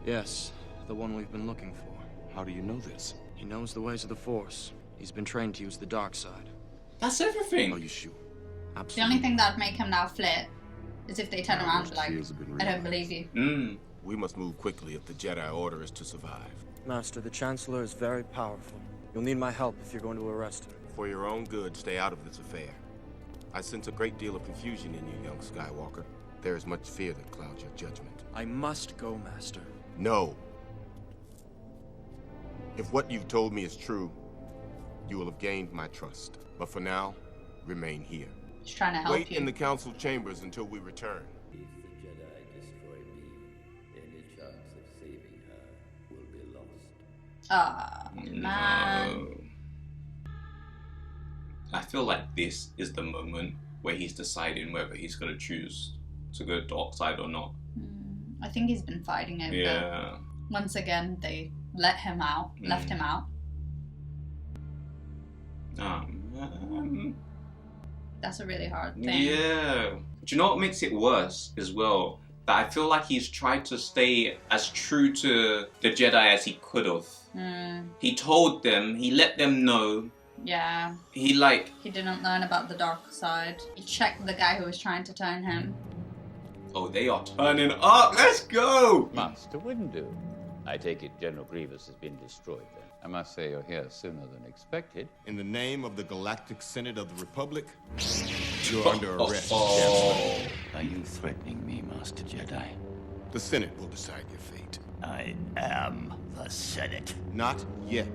Yes, the one we've been looking for. How do you know this? He knows the ways of the Force. He's been trained to use the dark side. That's everything. Are you sure? The only thing that'd make him now flip is if they turn around and be like, I don't believe you. We must move quickly if the Jedi Order is to survive. Master, the Chancellor is very powerful. You'll need my help if you're going to arrest him. For your own good, stay out of this affair. I sense a great deal of confusion in you, young Skywalker. There is much fear that clouds your judgment. I must go, Master. No. If what you've told me is true, you will have gained my trust. But for now, remain here. He's trying to help Wait you. in the council chambers until we return. If the Jedi destroy me, any chance of saving her will be lost. Ah, man. No. I feel like this is the moment where he's deciding whether he's going to choose to go dark side or not. I think he's been fighting it. Yeah. But once again, they let him out, left him out. That's a really hard thing. Yeah. Do you know what makes it worse as well? That I feel like he's tried to stay as true to the Jedi as he could have. He told them, he let them know. Yeah. He didn't learn about the dark side. He checked the guy who was trying to turn him. Oh, they are turning up. Let's go. Master Windu. I take it General Grievous has been destroyed then. I must say you're here sooner than expected. In the name of the Galactic Senate of the Republic, you're under arrest, Chancellor. Are you threatening me, Master Jedi? The Senate will decide your fate. I am the Senate. Not yet.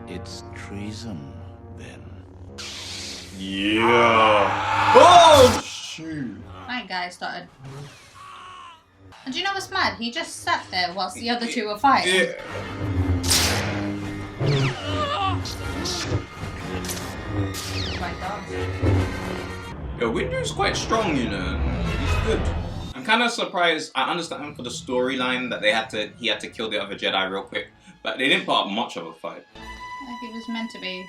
It's treason, then. Yeah. Oh, shoot. That guy started. And do you know what's mad? He just sat there whilst the other two were fighting. Yeah. Quite dark. Yo, Windu's quite strong, you know. He's good. I'm kind of surprised. I understand for the storyline that he had to kill the other Jedi real quick, but they didn't put up much of a fight. Like it was meant to be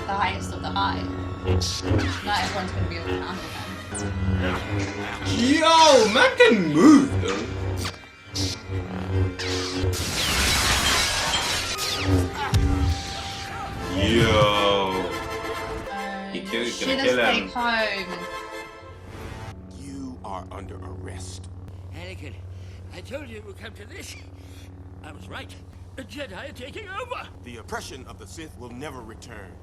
the highest of the high. Not everyone's gonna be able to handle them. Yo, man can move though. Yo. He gonna kill him. Home. You are under arrest. Anakin, I told you it would come to this. I was right. The Jedi are taking over. The oppression of the Sith will never return.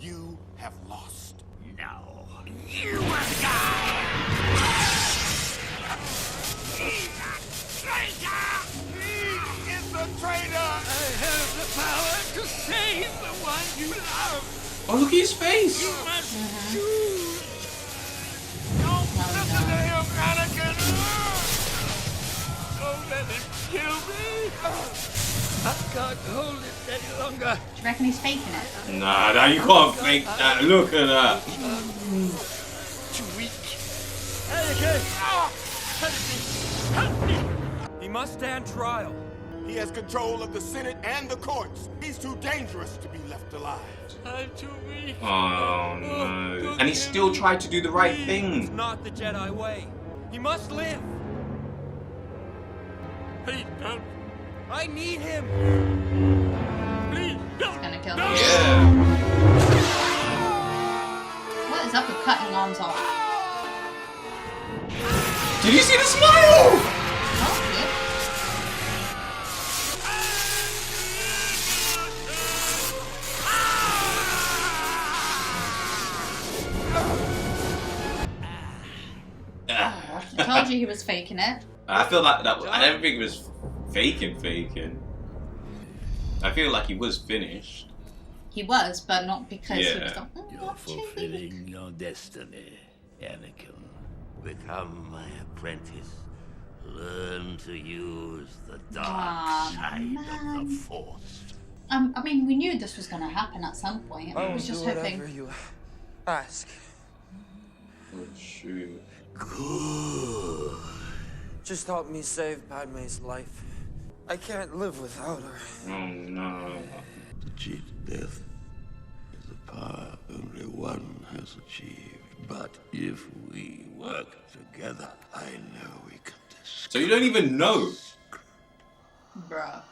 You have lost. No. You must die! He's a traitor! He is a traitor! I have the power to save the one you love! Oh, look at his face! You must choose! Don't listen to him, Anakin! Don't let him kill me! I can't hold it any longer. Do you reckon he's faking it? Nah, you can't fake that. Look at that. Too weak. Anakin! Help me! He must stand trial. He has control of the Senate and the courts. He's too dangerous to be left alive. I'm too weak. Oh no. And he still tried to do the right thing. It's not the Jedi way. He must live. Please don't. I need him. Please don't. He's gonna kill him. Yeah. What is up with cutting arms off? Did you see the smile? Oh, yeah. I told you he was faking it. I feel like that. I don't think it was faking. I feel like he was finished. He was, but not because he was like, You're fulfilling your destiny, Anakin. become my apprentice, learn to use the dark side of the Force. I mean, we knew this was going to happen at some point. I was just hoping. Whatever you ask. Oh, shoot. Good. Just help me save Padme's life. I can't live without her. Oh, no. To cheat death is a power only one has achieved. But if we work together, I know we can discuss. So you don't even know? Bruh.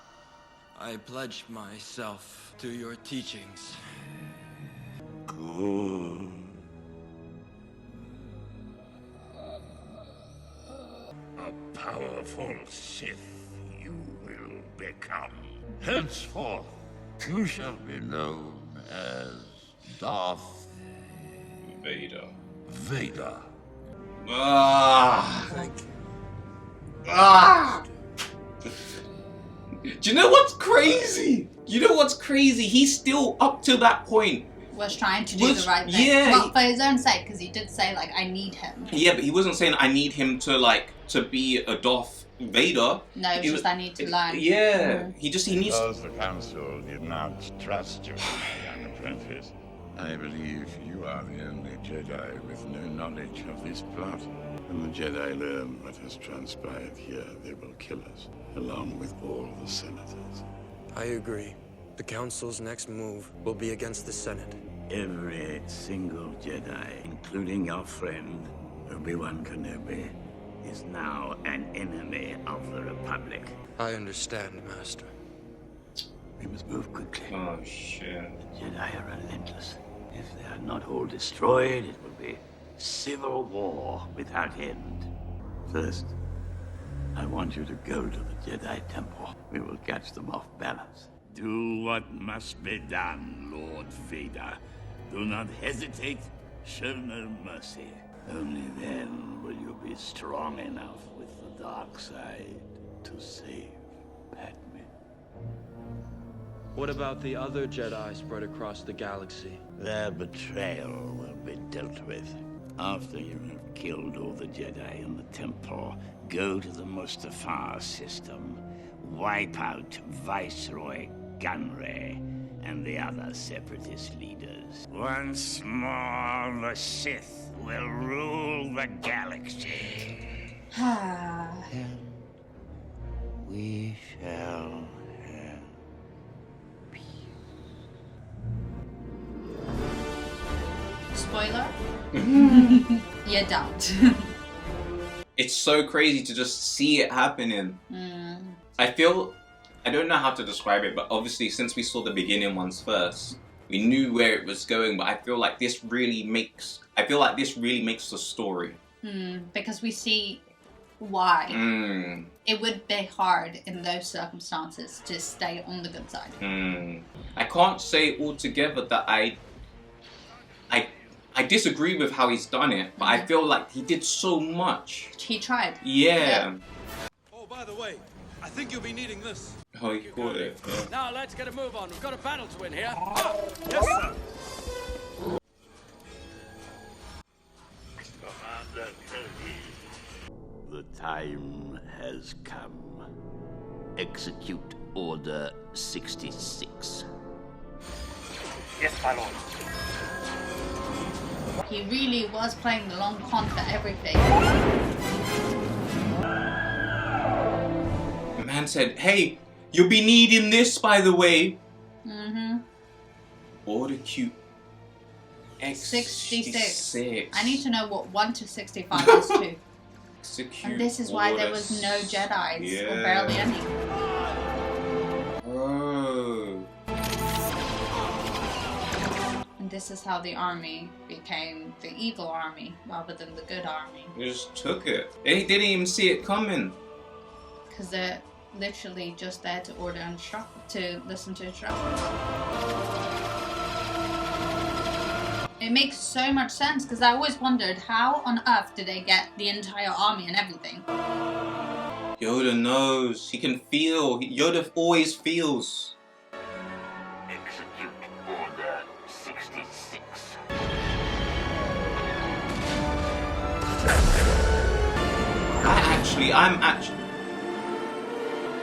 I pledge myself to your teachings. Good. A powerful Sith you will become. Henceforth, you shall be known as Darth Vader. Vader. Ah! Thank you. Ah! Do you know what's crazy? He's still, up to that point, was trying to do the right thing. Yeah. Well, for his own sake, because he did say, like, I need him. Yeah, but he wasn't saying I need him to be a Darth Vader. No, it was just I need to learn. Yeah. He needs... Because the Council did not trust you, young apprentice, I believe you are the only Jedi with no knowledge of this plot. When the Jedi learn what has transpired here, they will kill us, along with all the senators. I agree. The Council's next move will be against the Senate. Every single Jedi, including your friend, Obi-Wan Kenobi, is now an enemy of the Republic. I understand, Master. We must move quickly. Oh, shit. The Jedi are relentless. If they are not all destroyed, it will be civil war without end. First, I want you to go to the Jedi Temple. We will catch them off balance. Do what must be done, Lord Vader. Do not hesitate. Show no mercy. Only then will you be strong enough with the dark side to save Padme. What about the other Jedi spread across the galaxy? Their betrayal will be dealt with. After you have killed all the Jedi in the Temple, go to the Mustafar system. Wipe out Viceroy Gunray and the other Separatist leaders. Once more, the Sith will rule the galaxy. And we shall have peace. Spoiler? You don't. It's so crazy to just see it happening. I don't know how to describe it, but obviously since we saw the beginning ones first, we knew where it was going, but I feel like this really makes the story. Because we see why. It would be hard in those circumstances to stay on the good side. I can't say altogether that I disagree with how he's done it, but I feel like he did so much. He tried. Yeah. Oh, by the way, I think you'll be needing this. Oh, he caught it. Yeah. Now let's get a move on. We've got a battle to win here. Yes, sir. Commander Cody, the time has come. Execute Order 66. Yes, my lord. He really was playing the long con for everything. The man said, hey, you'll be needing this, by the way. Order Q X66. I need to know what 1 to 65 is too. Execute And this is why there was no Jedis, or barely any. Oh. And this is how the army became the evil army rather than the good army. They just took it. They didn't even see it coming. Because they're literally just there to order and to listen to instructions. It makes so much sense because I always wondered how on earth did they get the entire army and everything. Yoda knows. He can feel. Yoda always feels. Execute Order 66.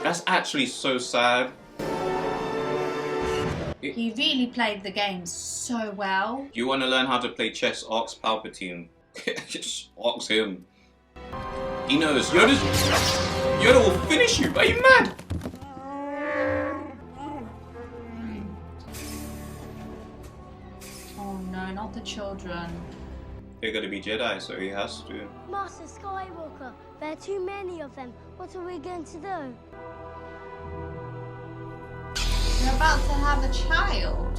That's actually so sad. He really played the game so well. You want to learn how to play chess? Ask Palpatine. Just ask him. He knows. Yoda will finish you. Are you mad? Oh no, not the children. They're gonna be Jedi, so he has to. Master Skywalker, there are too many of them. What are we going to do? You're about to have a child.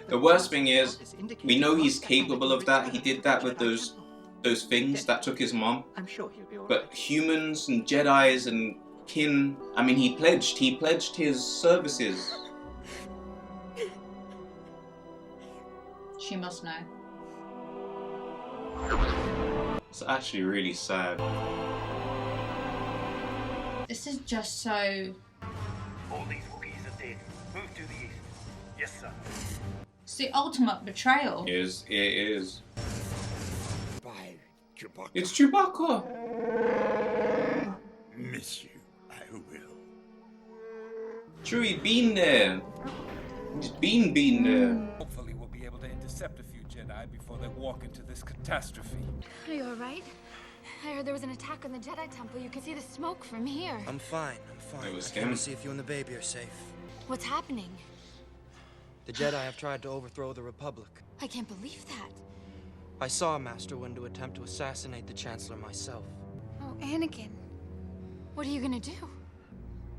The worst thing is, we know he's capable of that. He did that with those things that took his mom. I'm sure he'll be all right. But humans and Jedis and kin, I mean, he pledged his services. She must know. It's actually really sad. This is just so... All these Wookiees are dead. Move to the east. Yes, sir. It's the ultimate betrayal. It is. Bye, Chewbacca. It's Chewbacca. Miss you, I will. Chewie been there. He's been there. Hopefully we'll be able to intercept a few Jedi before they walk into this catastrophe. Are you alright? I heard there was an attack on the Jedi Temple. You can see the smoke from here. I'm fine. It was I came him. to see if you and the baby are safe. What's happening? The Jedi have tried to overthrow the Republic. I can't believe that. I saw Master Windu attempt to assassinate the Chancellor myself. Oh, Anakin. What are you gonna do?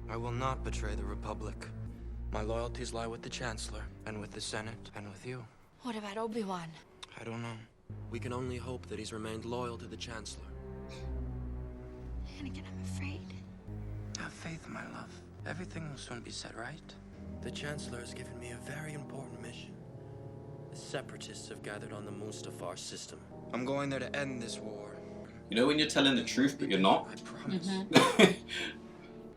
I will not betray the Republic. My loyalties lie with the Chancellor, and with the Senate, and with you. What about Obi-Wan? I don't know. We can only hope that he's remained loyal to the Chancellor. Anakin, I'm afraid. Have faith, my love. Everything will soon be set right. The Chancellor has given me a very important mission. The Separatists have gathered on the Mustafar system. I'm going there to end this war. You know when you're telling the truth, but you're not? I promise.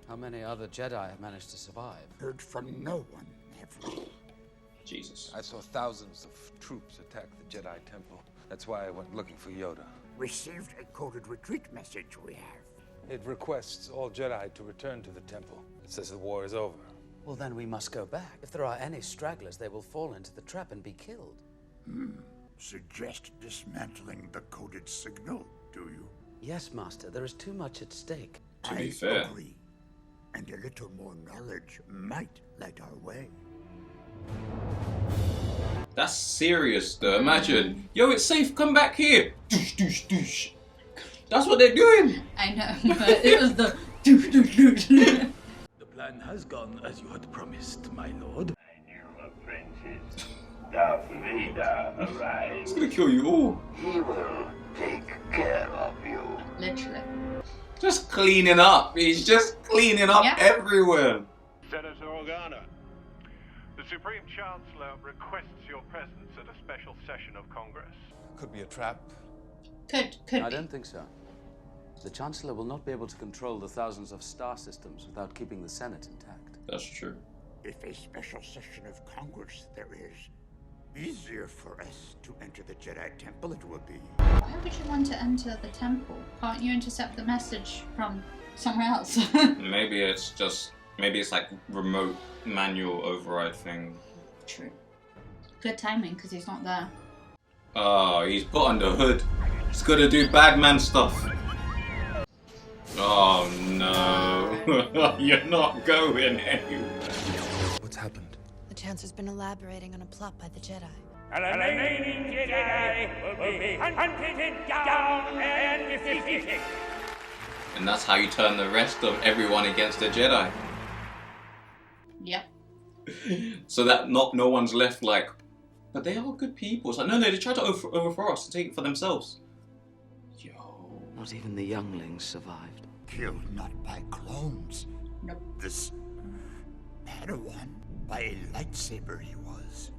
How many other Jedi have managed to survive? Heard from no one, have we? Jesus. I saw thousands of troops attack the Jedi Temple. That's why I went looking for Yoda. Received a coded retreat message we have. It requests all Jedi to return to the temple. It says the war is over. Well, then we must go back. If there are any stragglers, they will fall into the trap and be killed. Suggest dismantling the coded signal, do you? Yes, Master. There is too much at stake. To be fair. Agree. And a little more knowledge might light our way. That's serious though. Imagine. Yo, it's safe. Come back here. Doosh, doosh, doosh. That's what they're doing. I know, but it was the doosh, doosh, doosh. The plan has gone as you had promised, my lord. My new apprentice, Darth Vader, arrives. It's gonna kill you all. He will take care of you. Literally. Just cleaning up. He's just cleaning up everywhere. Senator Organa, the Supreme Chancellor requests your presence at a special session of Congress. Could be a trap. Could I be. don't think so. The Chancellor will not be able to control the thousands of star systems without keeping the Senate intact. That's true. If a special session of Congress there is, easier for us to enter the Jedi Temple it will be. Why would you want to enter the temple? Can't you intercept the message from somewhere else? Maybe it's like remote manual override thing. True. Good timing, because he's not there. Oh, he's put on the hood. He's gotta do bad man stuff. Oh no. You're not going anywhere. What's happened? The Chancellor's been elaborating on a plot by the Jedi. And the remaining Jedi will be hunted down and defeated. And that's how you turn the rest of everyone against the Jedi. Yep. So that no one's left like, but they are good people. It's like, no, they tried to overthrow us and take it for themselves. Yo. Not even the younglings survived. Killed not by clones. Nope. This Padawan, by a lightsaber he was.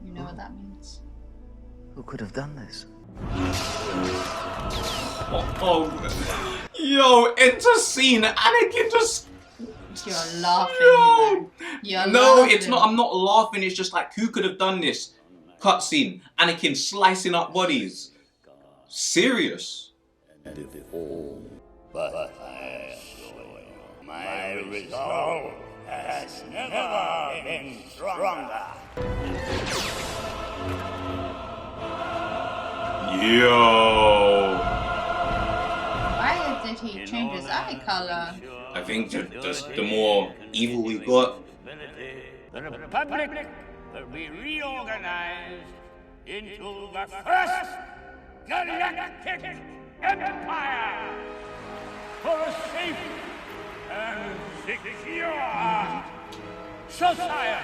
You know what that means. Who could have done this? Yo, enter scene. Anakin just. You're laughing. You're No, laughing. it's not. I'm not laughing. It's just like, who could have done this? Cutscene. Anakin slicing up bodies. serious. And if all but I assure you, my resolve has never been stronger. Yo. Why did he change his eye color? I think just the more evil we got. The Republic will be reorganized into the first galactic empire for a safe and secure society.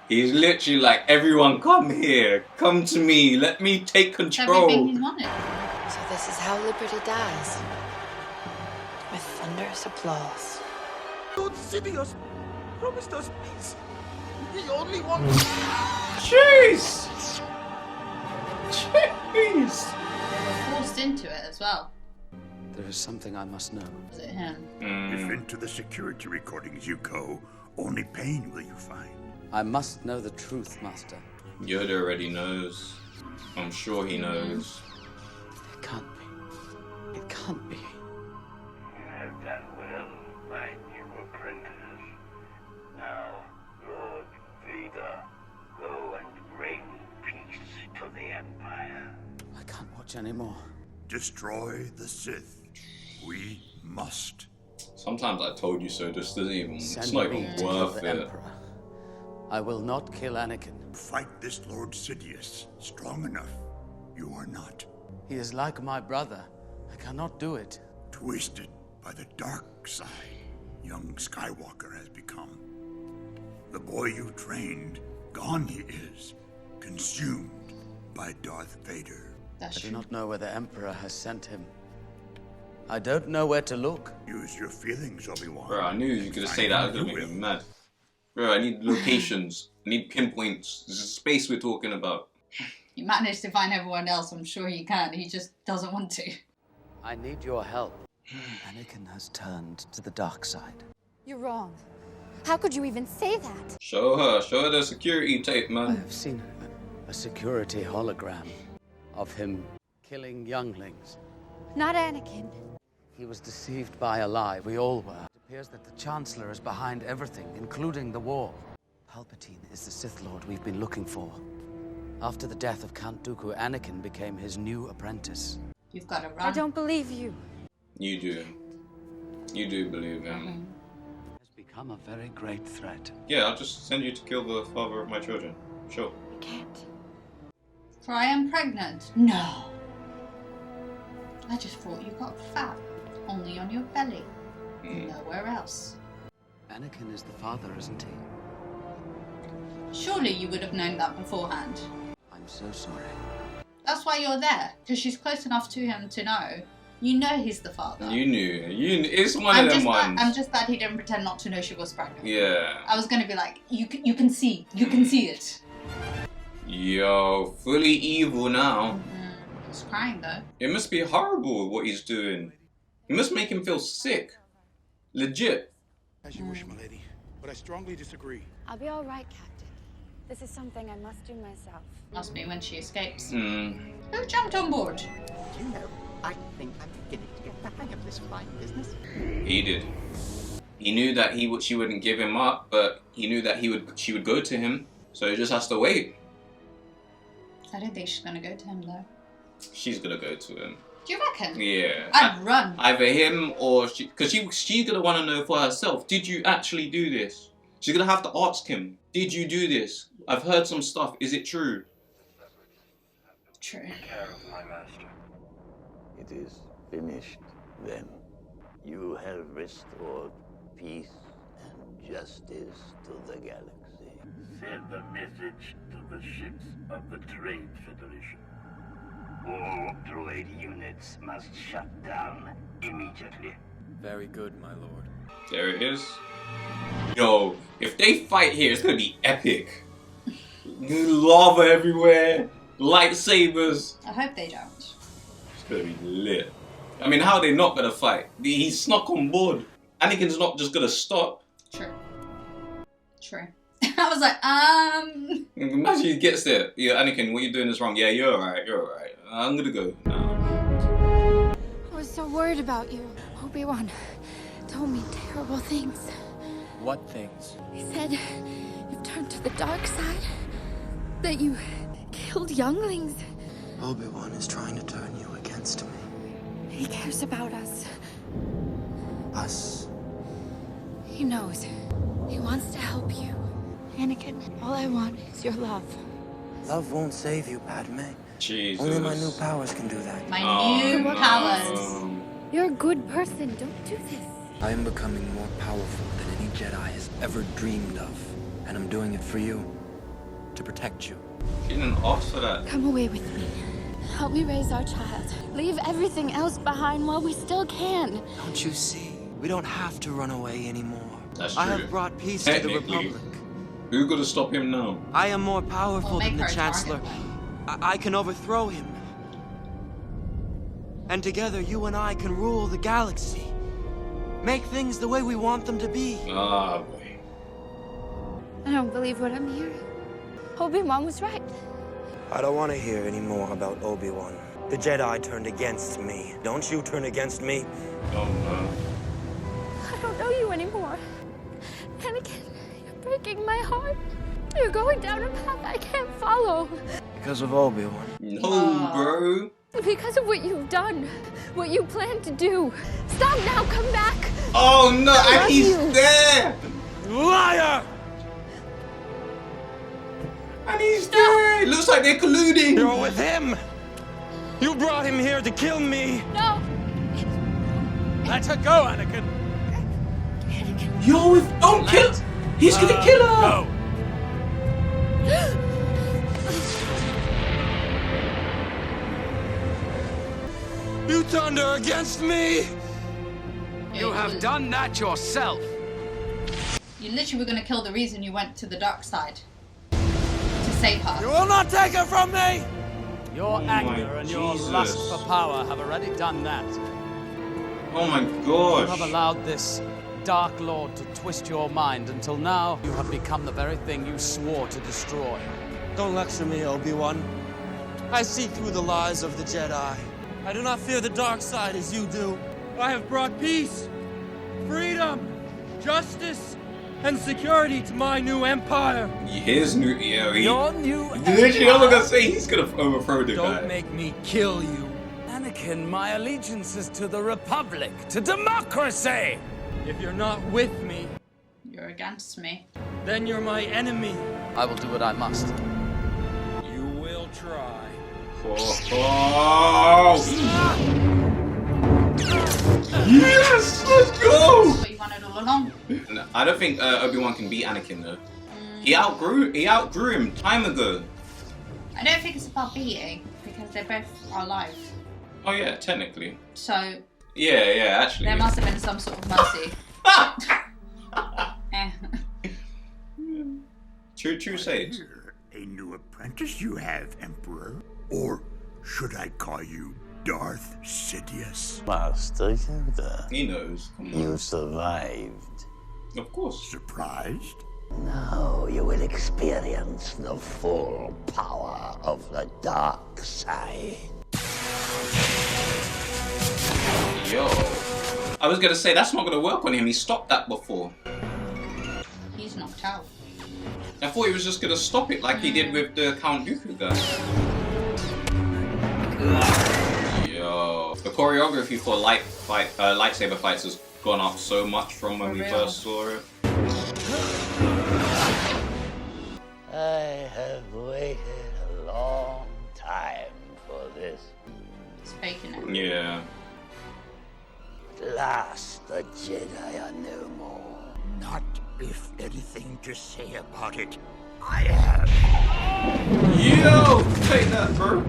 He's literally like, everyone come here, come to me, let me take control. Everything he wanted. So this is how liberty dies. With thunderous applause. Lord Sidious promised us peace. The only one. Jeez! Jeez! They were forced into it as well. There is something I must know. Was it him? If into the security recordings you go, only pain will you find. I must know the truth, Master. Yoda already knows. I'm sure he knows. It can't be. It can't be. You have done well, my new apprentice. Now, Lord Vader, go and bring peace to the Empire. I can't watch anymore. Destroy the Sith. We must. Sometimes I told you so, just doesn't even, it's Send not me even to kill worth the it. Emperor. I will not kill Anakin. Fight this Lord Sidious. Strong enough. You are not. He is like my brother. I cannot do it. Twisted by the dark side, young Skywalker has become. The boy you trained, gone he is, consumed by Darth Vader. I do not know where the Emperor has sent him. I don't know where to look. Use your feelings, Obi-Wan. Bro, I knew you were gonna say that. I was gonna make me mad. Bro, I need locations. I need pinpoints. This is space we're talking about. You managed to find everyone else. I'm sure he can. He just doesn't want to. I need your help. Anakin has turned to the dark side. You're wrong. How could you even say that? Show her the security tape, man. I have seen a security hologram of him killing younglings. Not Anakin. He was deceived by a lie. We all were. It appears that the Chancellor is behind everything, including the war. Palpatine is the Sith Lord we've been looking for. After the death of Count Dooku, Anakin became his new apprentice. You've got to run. I don't believe you. You do. You do believe him. He has become a very great threat. Yeah, I'll just send you to kill the father of my children. Sure. You can't. For I am pregnant. No. I just thought you got fat. Only on your belly. Nowhere else. Anakin is the father, isn't he? Surely you would have known that beforehand. I'm so sorry. That's why you're there. Because she's close enough to him to know. You know he's the father. You knew. It's one of them ones. I'm just glad he didn't pretend not to know she was pregnant. Yeah. I was going to be like, you can see. You can see it. Yo, fully evil now. He's crying though. It must be horrible what he's doing. It must make him feel sick. Legit. As you wish, my lady, but I strongly disagree. I'll be all right, Captain. This is something I must do myself. Must be when she escapes. Hmm. Who jumped on board? You know, I think I'm beginning to get the hang of this flying business. He did. He knew that she wouldn't give him up, but he knew that she would go to him. So he just has to wait. I don't think she's going to go to him though. She's gonna go to him. Do you reckon? Yeah. I'd run. Either him or she, because she's gonna want to know for herself. Did you actually do this? She's gonna have to ask him. Did you do this? I've heard some stuff. Is it true? True. Care of my master. It is finished, then. You have restored peace and justice to the galaxy. Send the message to the ships of the Trade Federation. All droid units must shut down immediately. Very good, my lord. There it is. Yo, if they fight here, it's gonna be epic. Lava everywhere, lightsabers. I hope they don't. It's gonna be lit. I mean, how are they not gonna fight? He snuck on board. Anakin's not just gonna stop. True. True. I was like, Imagine he gets there. Yeah, Anakin, what you're doing is wrong. Yeah, you're alright. You're alright. I'm gonna go now. I was so worried about you. Obi-Wan told me terrible things. What things? He said you've turned to the dark side. That you killed younglings. Obi-Wan is trying to turn you against me. He cares about us. Us? He knows. He wants to help you. Anakin, all I want is your love. Love won't save you, Padme. Jesus. Only my new powers can do that. My new powers. You're a good person. Don't do this. I am becoming more powerful than any Jedi has ever dreamed of. And I'm doing it for you. To protect you. She didn't ask for that. Come away with me. Help me raise our child. Leave everything else behind while we still can. Don't you see? We don't have to run away anymore. That's true. I have brought peace to the Republic. Who gonna stop him now? I am more powerful than the Chancellor. I can overthrow him. And together, you and I can rule the galaxy. Make things the way we want them to be. Ah, boy. I don't believe what I'm hearing. Obi-Wan was right. I don't want to hear any more about Obi-Wan. The Jedi turned against me. Don't you turn against me? Oh, no. I don't know you anymore. Anakin, you're breaking my heart. You're going down a path I can't follow. Because of Obi-Wan. No, bro. Because of what you've done. What you plan to do. Stop now, come back. Oh, no, I and he's you. there. Liar! And he's there. It looks like they're colluding. You're with him. You brought him here to kill me. No. Let her go, Anakin. Yo, don't kill. He's gonna kill her. Go. You turned her against me. You have done that yourself. You literally were going to kill the reason you went to the dark side. To save her. You will not take her from me. Your Oh my anger and your lust Jesus. for power have already done that. Oh my You have gosh. allowed this Dark Lord to twist your mind until now you have become the very thing you swore to destroy. Don't lecture me, Obi-Wan. I see through the lies of the Jedi. I do not fear the dark side as you do. I have brought peace, freedom, justice, and security to my new empire. His new, yeah, Your new literally, I was gonna say he's gonna overthrow the guy. Don't make me kill you. Anakin, my allegiance is to the Republic, to democracy! If you're not with me, You're against me. then you're my enemy. I will do what I must. You will try. Oh. Yes, let's go. That's what you wanted all along. No, I don't think Obi-Wan can beat Anakin though. He outgrew him time ago. I don't think it's about beating because they both are alive. Oh yeah, technically. So Yeah, actually. there must have been some sort of mercy. Eh. True sage. A new apprentice you have, Emperor? Or should I call you Darth Sidious? Master Yoda, He knows. Come on. you survived. Of course. Surprised? Now you will experience the full power of the dark side. Yo. I was gonna say that's not gonna work on him. He stopped that before. He's knocked out. I thought he was just gonna stop it like he did with the Count Dooku guy. Yo. The choreography for lightsaber fights has gone up so much from when we first saw it. I have waited a long time for this. He's faking it. Yeah. At last, the Jedi are no more. Not if anything to say about it. I have. Yo, take that, bro.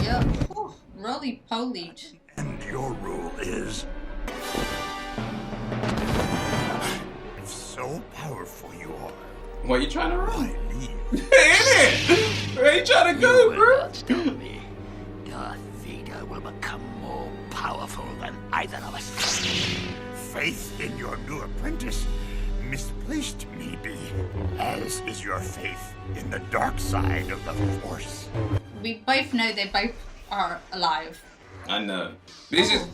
Yep. Whew, roly poly. And your rule is... If so powerful you are, What are you trying to run? I leave. Ain't it? Where are you trying to go, bro? Not stop me. Darth Vader will become more powerful than either of us. Faith in your new apprentice misplaced. accomplished, maybe, as is your faith in the dark side of the Force. We both know they both are alive. I know. This is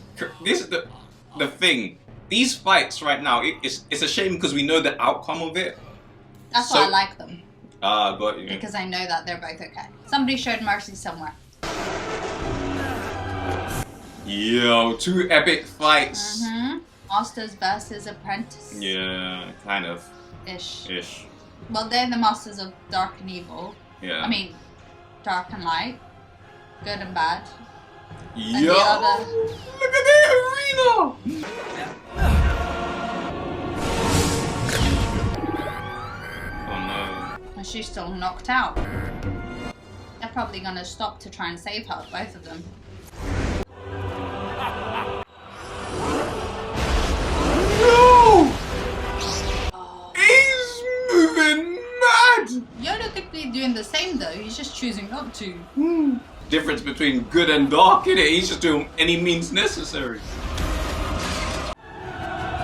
the thing. These fights right now, it's a shame because we know the outcome of it. That's why I like them. Got you. Because I know that they're both okay. Somebody showed mercy somewhere. Yo, 2 epic fights. Masters versus Apprentice. Yeah, kind of. Ish. Well, they're the masters of dark and evil. Yeah. I mean, dark and light. Good and bad. Yo! And the other... Look at the arena! Oh no. And she's still knocked out. They're probably gonna stop to try and save her, both of them. No! He's moving mad! Yoda could be doing the same though, he's just choosing not to. Difference between good and dark, innit? He's just doing any means necessary.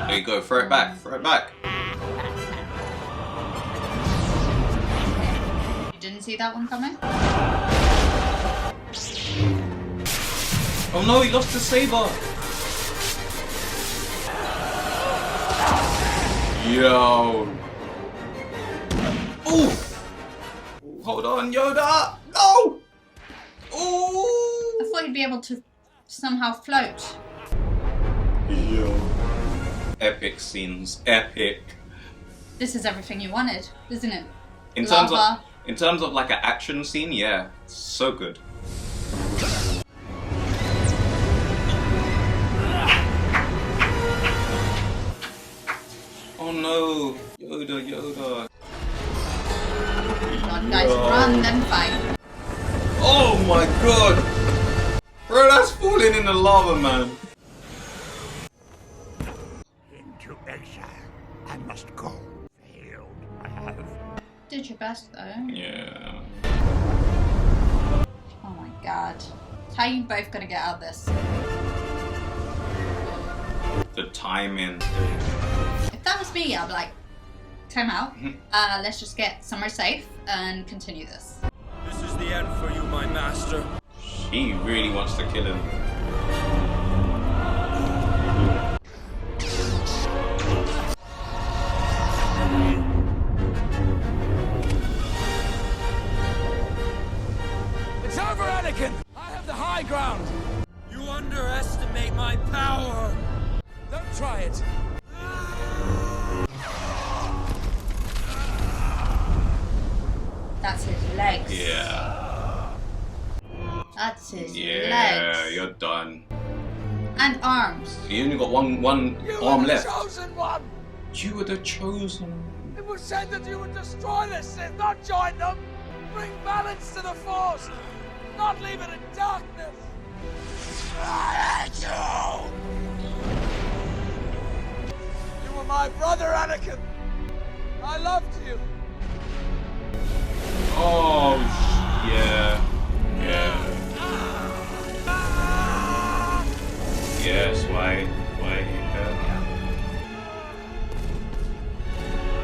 There you go, throw it back, throw it back. You didn't see that one coming? Oh no, he lost the saber! Yo! Oof! Hold on, Yoda! No! Ooh! I thought he'd be able to somehow float. Yo. Epic scenes, epic. This is everything you wanted, isn't it? In terms of like an action scene, yeah, so good. Oh no, Yoda. Come on, guys, run, then fight. Oh my god! Bro, that's falling in the lava, man. Into exile. I must go. Failed. I have. Did your best though. Yeah. Oh my god. How you both gonna get out of this? The timing. If that was me, I'd be like, time out. Let's just get somewhere safe and continue this. This is the end for you, my master. She really wants to kill him. It's over, Anakin! I have the high ground! You underestimate my power! Don't try it! That's his legs. Yeah. That's his Yeah, legs. you're done. And arms. You only got one You arm were the left. chosen one! You were the chosen. It was said that you would destroy the Sith, not join them! Bring balance to the Force! Not leave it in darkness! I hate you! You were my brother, Anakin! I loved you! Oh, yeah. Yeah. Yes, why?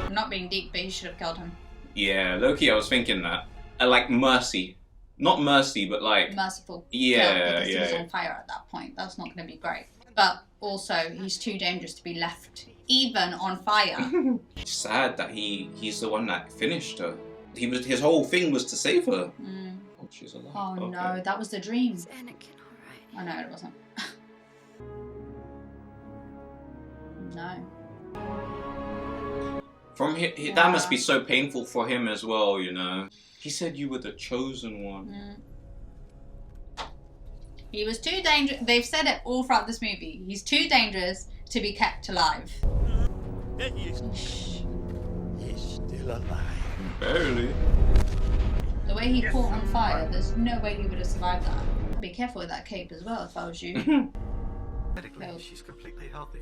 I'm not being deep, but he should have killed him. Yeah, Loki, I was thinking that. Like mercy. Not mercy, but like... Merciful. Yeah, because he was on fire at that point. That's not going to be great. But also, he's too dangerous to be left even on fire. It's sad that he's the one that finished her. His whole thing was to save her. Oh, she's alive. Oh okay. no, that was the dream. Is Anakin alright? Oh no, it wasn't. No. That must be so painful for him as well, you know. He said you were the chosen one. He was too dangerous. They've said it all throughout this movie. He's too dangerous to be kept alive. He's still alive. Barely. The way he caught on fire, there's no way he would have survived that. Be careful with that cape as well, if I was you. Medically, she's completely healthy.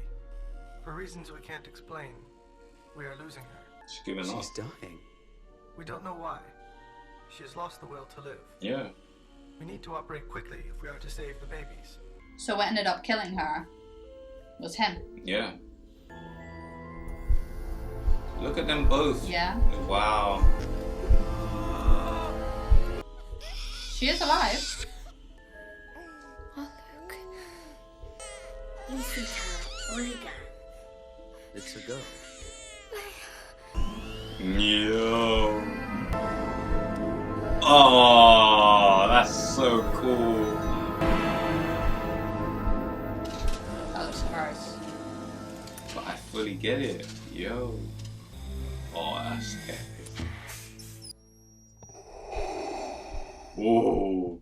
For reasons we can't explain, we are losing her. She's giving up. She's dying. We don't know why. She has lost the will to live. Yeah. We need to operate quickly if we are to save the babies. So what ended up killing her was him. Yeah. Look at them both. Yeah. Wow. She is alive. It's a girl. Yo. Oh, that's so cool. Oh, surprise. But I fully get it. Yo. Oh, that's epic. Whoa.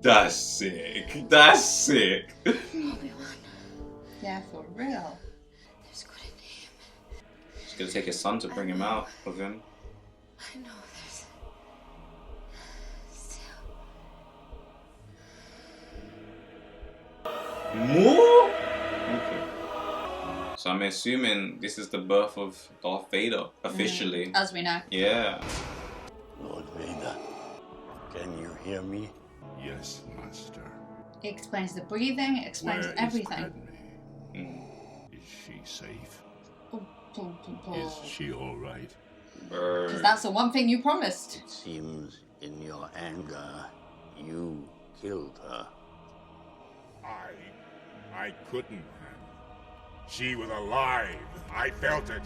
That's sick. That's sick. Yeah, for real. He's gonna take his son to bring him out of him. I know there's More? Okay. So I'm assuming this is the birth of Darth Vader, officially. As we know. Yeah. Lord Vader, can you hear me? Yes, Master. It explains the breathing, it explains everything. Is she safe? Is Is she all right? Because that's the one thing you promised. It seems in your anger, you killed her. I couldn't. She was alive. I felt it.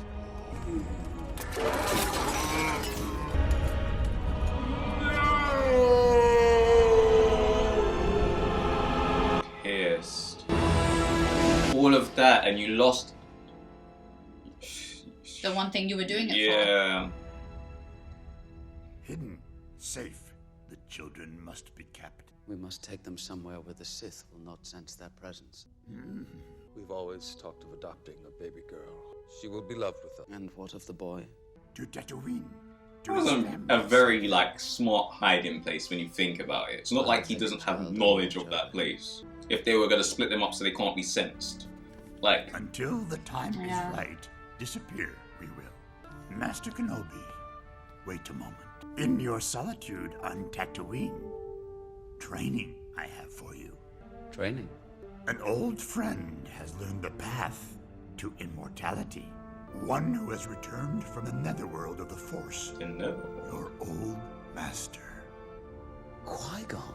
Pissed. All of that, and you lost. The one thing you were doing it Yeah. Hidden, safe. The children must be kept. We must take them somewhere where the Sith will not sense their presence. We've always talked of adopting a baby girl. She will be loved with us. And what of the boy? To Tatooine. It was a very smart hiding place when you think about it. It's not like he doesn't have knowledge of that place. If they were gonna split them up so they can't be sensed, until the time is right, disappear. We will. Master Kenobi, wait a moment. In your solitude on Tatooine, training I have for you. Training? An old friend has learned the path to immortality. One who has returned from the netherworld of the Force. Your old master. Qui-Gon.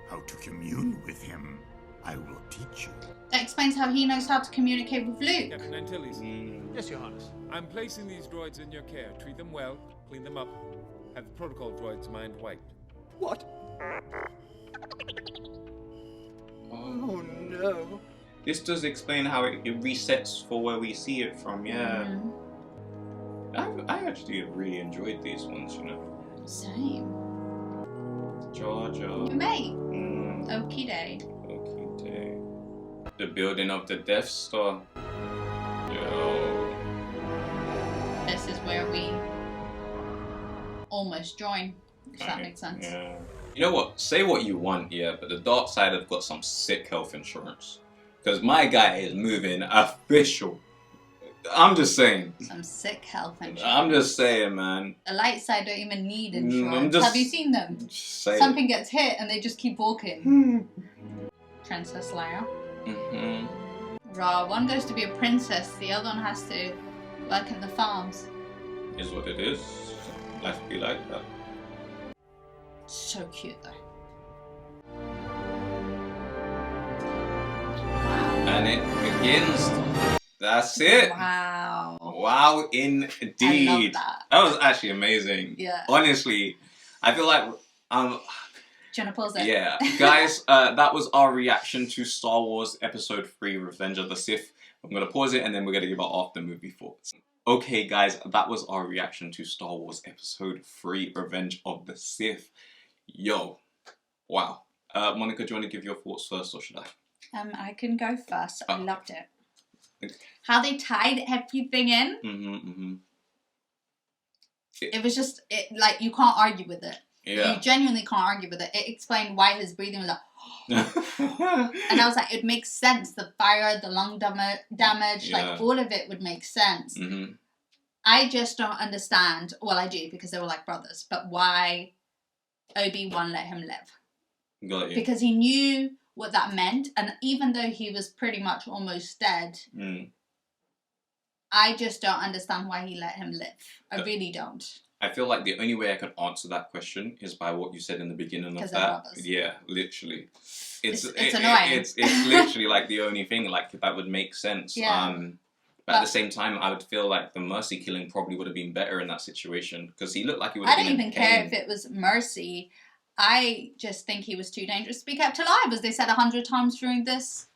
How to commune with him, I will teach you. That explains how he knows how to communicate with Luke. Captain Antilles. Yes, Your Highness. I'm placing these droids in your care. Treat them well, clean them up. Have the protocol droids mind wiped. What? Oh no. this does explain how it resets for where we see it from. Yeah. I actually really enjoyed these ones, you know. Same. Georgia. Your mate. Okie day. Okie day. The building of the Death Star. Yo. This is where we almost join, if that makes sense. Yeah. You know what? Say what you want, yeah, but the dark side have got some sick health insurance. Because my guy is moving official. I'm just saying. Some sick health insurance. I'm just saying, man. The light side don't even need insurance. Have you seen them? Something gets hit and they just keep walking. Princess Leia. Raw. One goes to be a princess, the other one has to work in the farms. Is what it is. Life be like that. So cute though. And it begins. That's it. Wow. Wow, indeed. I love that. That was actually amazing. Yeah. Honestly, I feel like Do you want to pause it? Yeah, guys, that was our reaction to Star Wars Episode 3: Revenge of the Sith. I'm gonna pause it and then we're gonna give our after movie thoughts. Okay, guys, that was our reaction to Star Wars Episode 3: Revenge of the Sith. Yo, wow. Monica, do you want to give your thoughts first, or should I? I can go first. I loved it. How they tied everything in. It was just like you can't argue with it. Yeah. You genuinely can't argue with it. It explained why his breathing was like, and I was like, it makes sense. The fire, the lung damage, like all of it would make sense. I just don't understand. Well, I do because they were like brothers, but why Obi-Wan let him live? Got you. Because he knew what that meant, and even though he was pretty much almost dead, I just don't understand why he let him live. I really don't. I feel like the only way I can answer that question is by what you said in the beginning of that. Yeah, literally. It's annoying. It's literally like the only thing like that would make sense. Yeah. But at the same time, I would feel like the Mercy killing probably would have been better in that situation because he looked like he would have been. I don't even care if it was Mercy. I just think he was too dangerous to be kept alive, as they said 100 times during this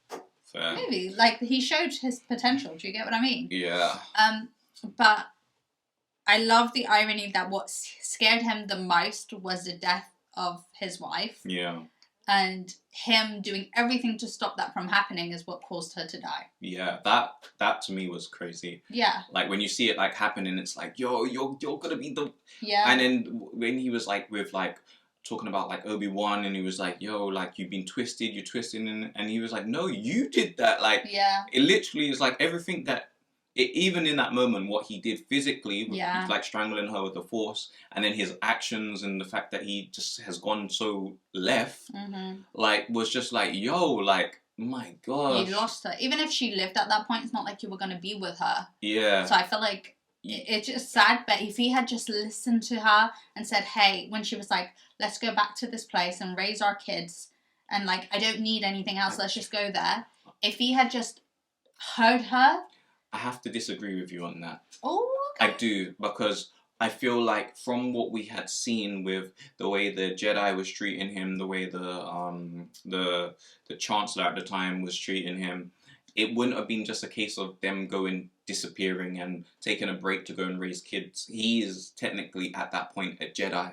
movie. Like, he showed his potential. Do you get what I mean? Yeah. But I love the irony that what scared him the most was the death of his wife. Yeah. And him doing everything to stop that from happening is what caused her to die. Yeah, that to me was crazy. Yeah. Like when you see it like happening, it's like, yo, you're gonna be the. Yeah. And then when he was like with like talking about like Obi-Wan, and he was like, yo, like you've been twisted, you're twisting, and he was like, no, you did that. Like, yeah. It literally is like everything that. Even in that moment, what he did physically, with, like strangling her with the Force, and then his actions and the fact that he just has gone so left, like, was just like, yo, like, my God. You lost her. Even if she lived at that point, it's not like you were going to be with her. Yeah. So I feel like it's just sad, but if he had just listened to her and said, hey, when she was like, let's go back to this place and raise our kids, and like, I don't need anything else, let's just go there. If he had just heard her... I have to disagree with you on that. Oh, okay. I do, because I feel like from what we had seen with the way the Jedi was treating him, the way the Chancellor at the time was treating him, it wouldn't have been just a case of them disappearing and taking a break to go and raise kids. He is technically at that point a Jedi.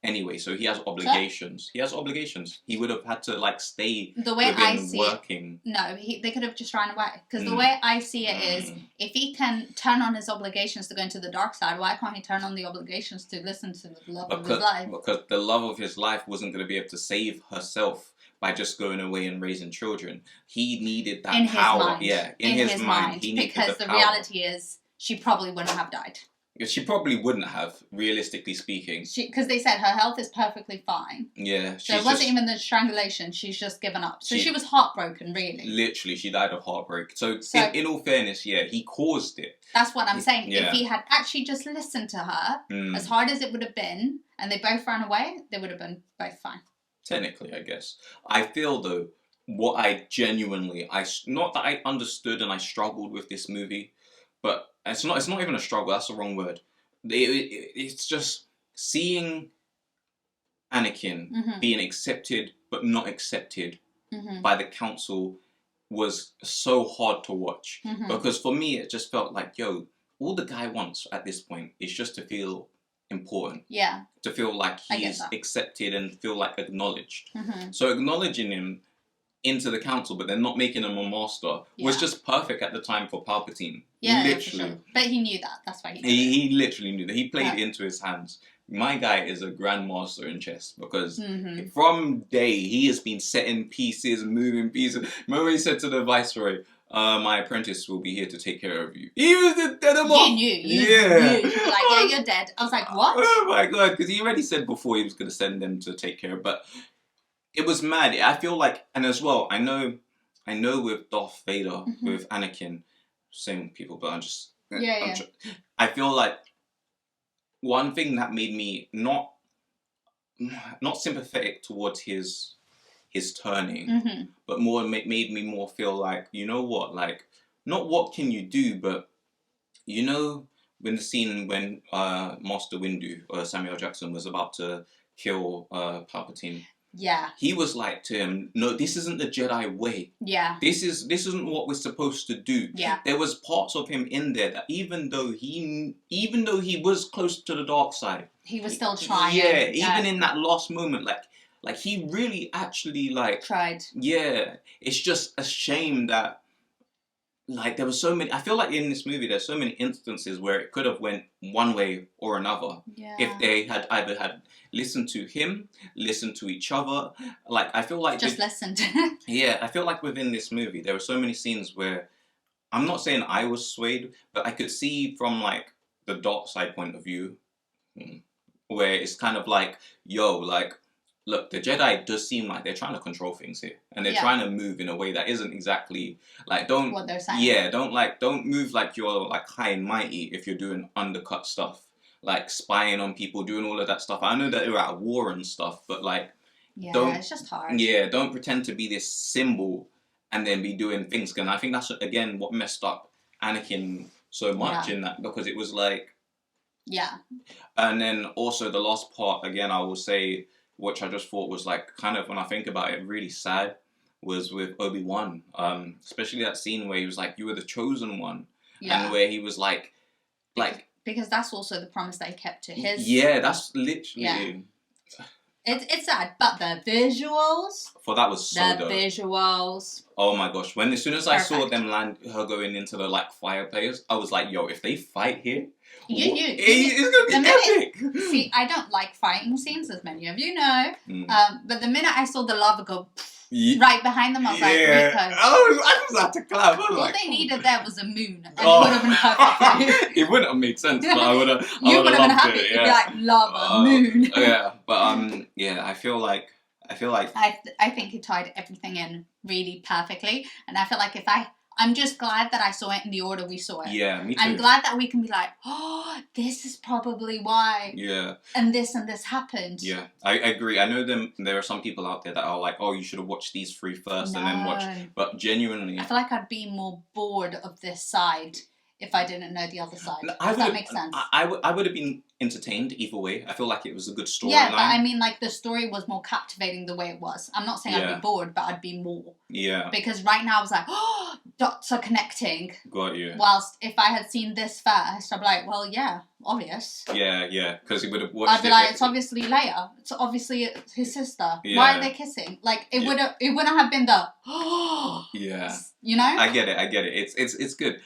Anyway, so he has obligations. He has obligations. He would have had to like stay the way I see working. No, they could have just ran away. Because the way I see it is, if he can turn on his obligations to go into the dark side, why can't he turn on the obligations to listen to the love of his life? Because the love of his life wasn't going to be able to save herself by just going away and raising children. He needed that power. In his mind. He needed because the reality is, she probably wouldn't have died. She probably wouldn't have, realistically speaking. Because they said her health is perfectly fine. Yeah. So it wasn't even the strangulation. She's just given up. So she was heartbroken, really. Literally, she died of heartbreak. So in all fairness, yeah, he caused it. That's what I'm saying. Yeah. If he had actually just listened to her, as hard as it would have been, and they both ran away, they would have been both fine. Technically, I guess. I feel, though, what I genuinely... not that I understood and I struggled with this movie, but... It's not even a struggle, that's the wrong word. It's just seeing Anakin being accepted but not accepted by the council was so hard to watch. Because for me, it just felt like, yo, all the guy wants at this point is just to feel important. Yeah. To feel like he's accepted and feel like acknowledged. So acknowledging him into the council, but then not making him a master was just perfect at the time for Palpatine. Yeah, literally. For sure. But he knew that. That's why he literally knew that. He played into his hands. My guy is a grandmaster in chess because from day he has been setting pieces, moving pieces. Remember he said to the Viceroy, my apprentice will be here to take care of you. He was dead him off. You knew. You were like, yeah, you're dead. I was like, what? Oh my God, because he already said before he was going to send them to take care of, but it was mad. I feel like, and as well, I know with Darth Vader, with Anakin, same people, but I feel like one thing that made me not sympathetic towards his turning, but more made me more feel like, you know what, like, not what can you do, but you know, when the scene when Master Windu, Samuel Jackson, was about to kill Palpatine. Yeah. He was like to him, no, this isn't the Jedi way. Yeah. This isn't what we're supposed to do. Yeah. There was parts of him in there that even though he was close to the dark side, he was still trying. Yeah, even in that last moment, like he really actually like tried. Yeah. It's just a shame that like there was so many. I feel like in this movie there's so many instances where it could have went one way or another. Yeah. If they had either had listened to him, listened to each other. Like I feel like just listened. Yeah, I feel like within this movie there were so many scenes where I'm not saying I was swayed, but I could see from like the dark side point of view, where it's kind of like, yo, like look, the Jedi does seem like they're trying to control things here, and they're trying to move in a way that isn't exactly like don't what they're saying. Yeah, don't move like you're like high and mighty if you're doing undercut stuff, like spying on people, doing all of that stuff. I know that they're at war and stuff, but like it's just hard. Yeah, don't pretend to be this symbol and then be doing things. And I think that's again what messed up Anakin so much in that, because it was like and then also the last part again, I will say, which I just thought was like kind of, when I think about it, really sad, was with Obi-Wan, especially that scene where he was like, you were the chosen one, and where he was like because that's also the promise that he kept to his that's literally it's sad, but the visuals for that was so dope. Visuals, oh my gosh, as soon as I saw them land her going into the like fire players, I was like, yo, if they fight here, it's gonna be epic. See, I don't like fighting scenes, as many of you know. But the minute I saw the lava go right behind them, I was like, Rico. I was about to clap. All they needed there was a moon, and it would have been perfect. It wouldn't have made sense, but I would have. You would have been happy. It'd be like lava, moon. I feel like. I think he tied everything in really perfectly, and I feel like I'm just glad that I saw it in the order we saw it. Yeah, me too. I'm glad that we can be like, oh, this is probably why. Yeah. And this happened. Yeah, I agree. I know there are some people out there that are like, oh, you should have watched these 3 first and then watch. But genuinely, I feel like I'd be more bored of this side if I didn't know the other side. Does that make sense? I would have been entertained either way. I feel like it was a good storyline. Yeah, but I mean, like, the story was more captivating the way it was. I'm not saying I'd be bored, but I'd be more. Yeah. Because right now I was like, oh, dots are connecting. Got you. Whilst if I had seen this first, I'd be like, well, yeah, obvious. Yeah, because he would have watched I'd be like, it's obviously Leia. It's obviously his sister. Yeah. Why are they kissing? Like, it wouldn't have been the, yeah. You know? I get it. It's good.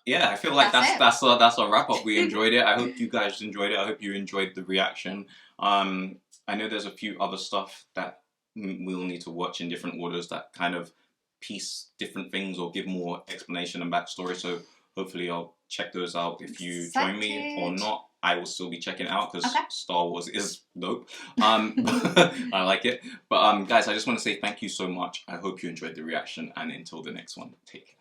Yeah, I feel like that's a wrap up. We enjoyed it. I hope you guys enjoyed it. I hope you enjoyed the reaction. I know there's a few other stuff that we'll need to watch in different orders that kind of piece different things or give more explanation and backstory. So hopefully I'll check those out. If you join me or not, I will still be checking it out because Star Wars is dope. I like it. But guys, I just want to say thank you so much. I hope you enjoyed the reaction, and until the next one, take care.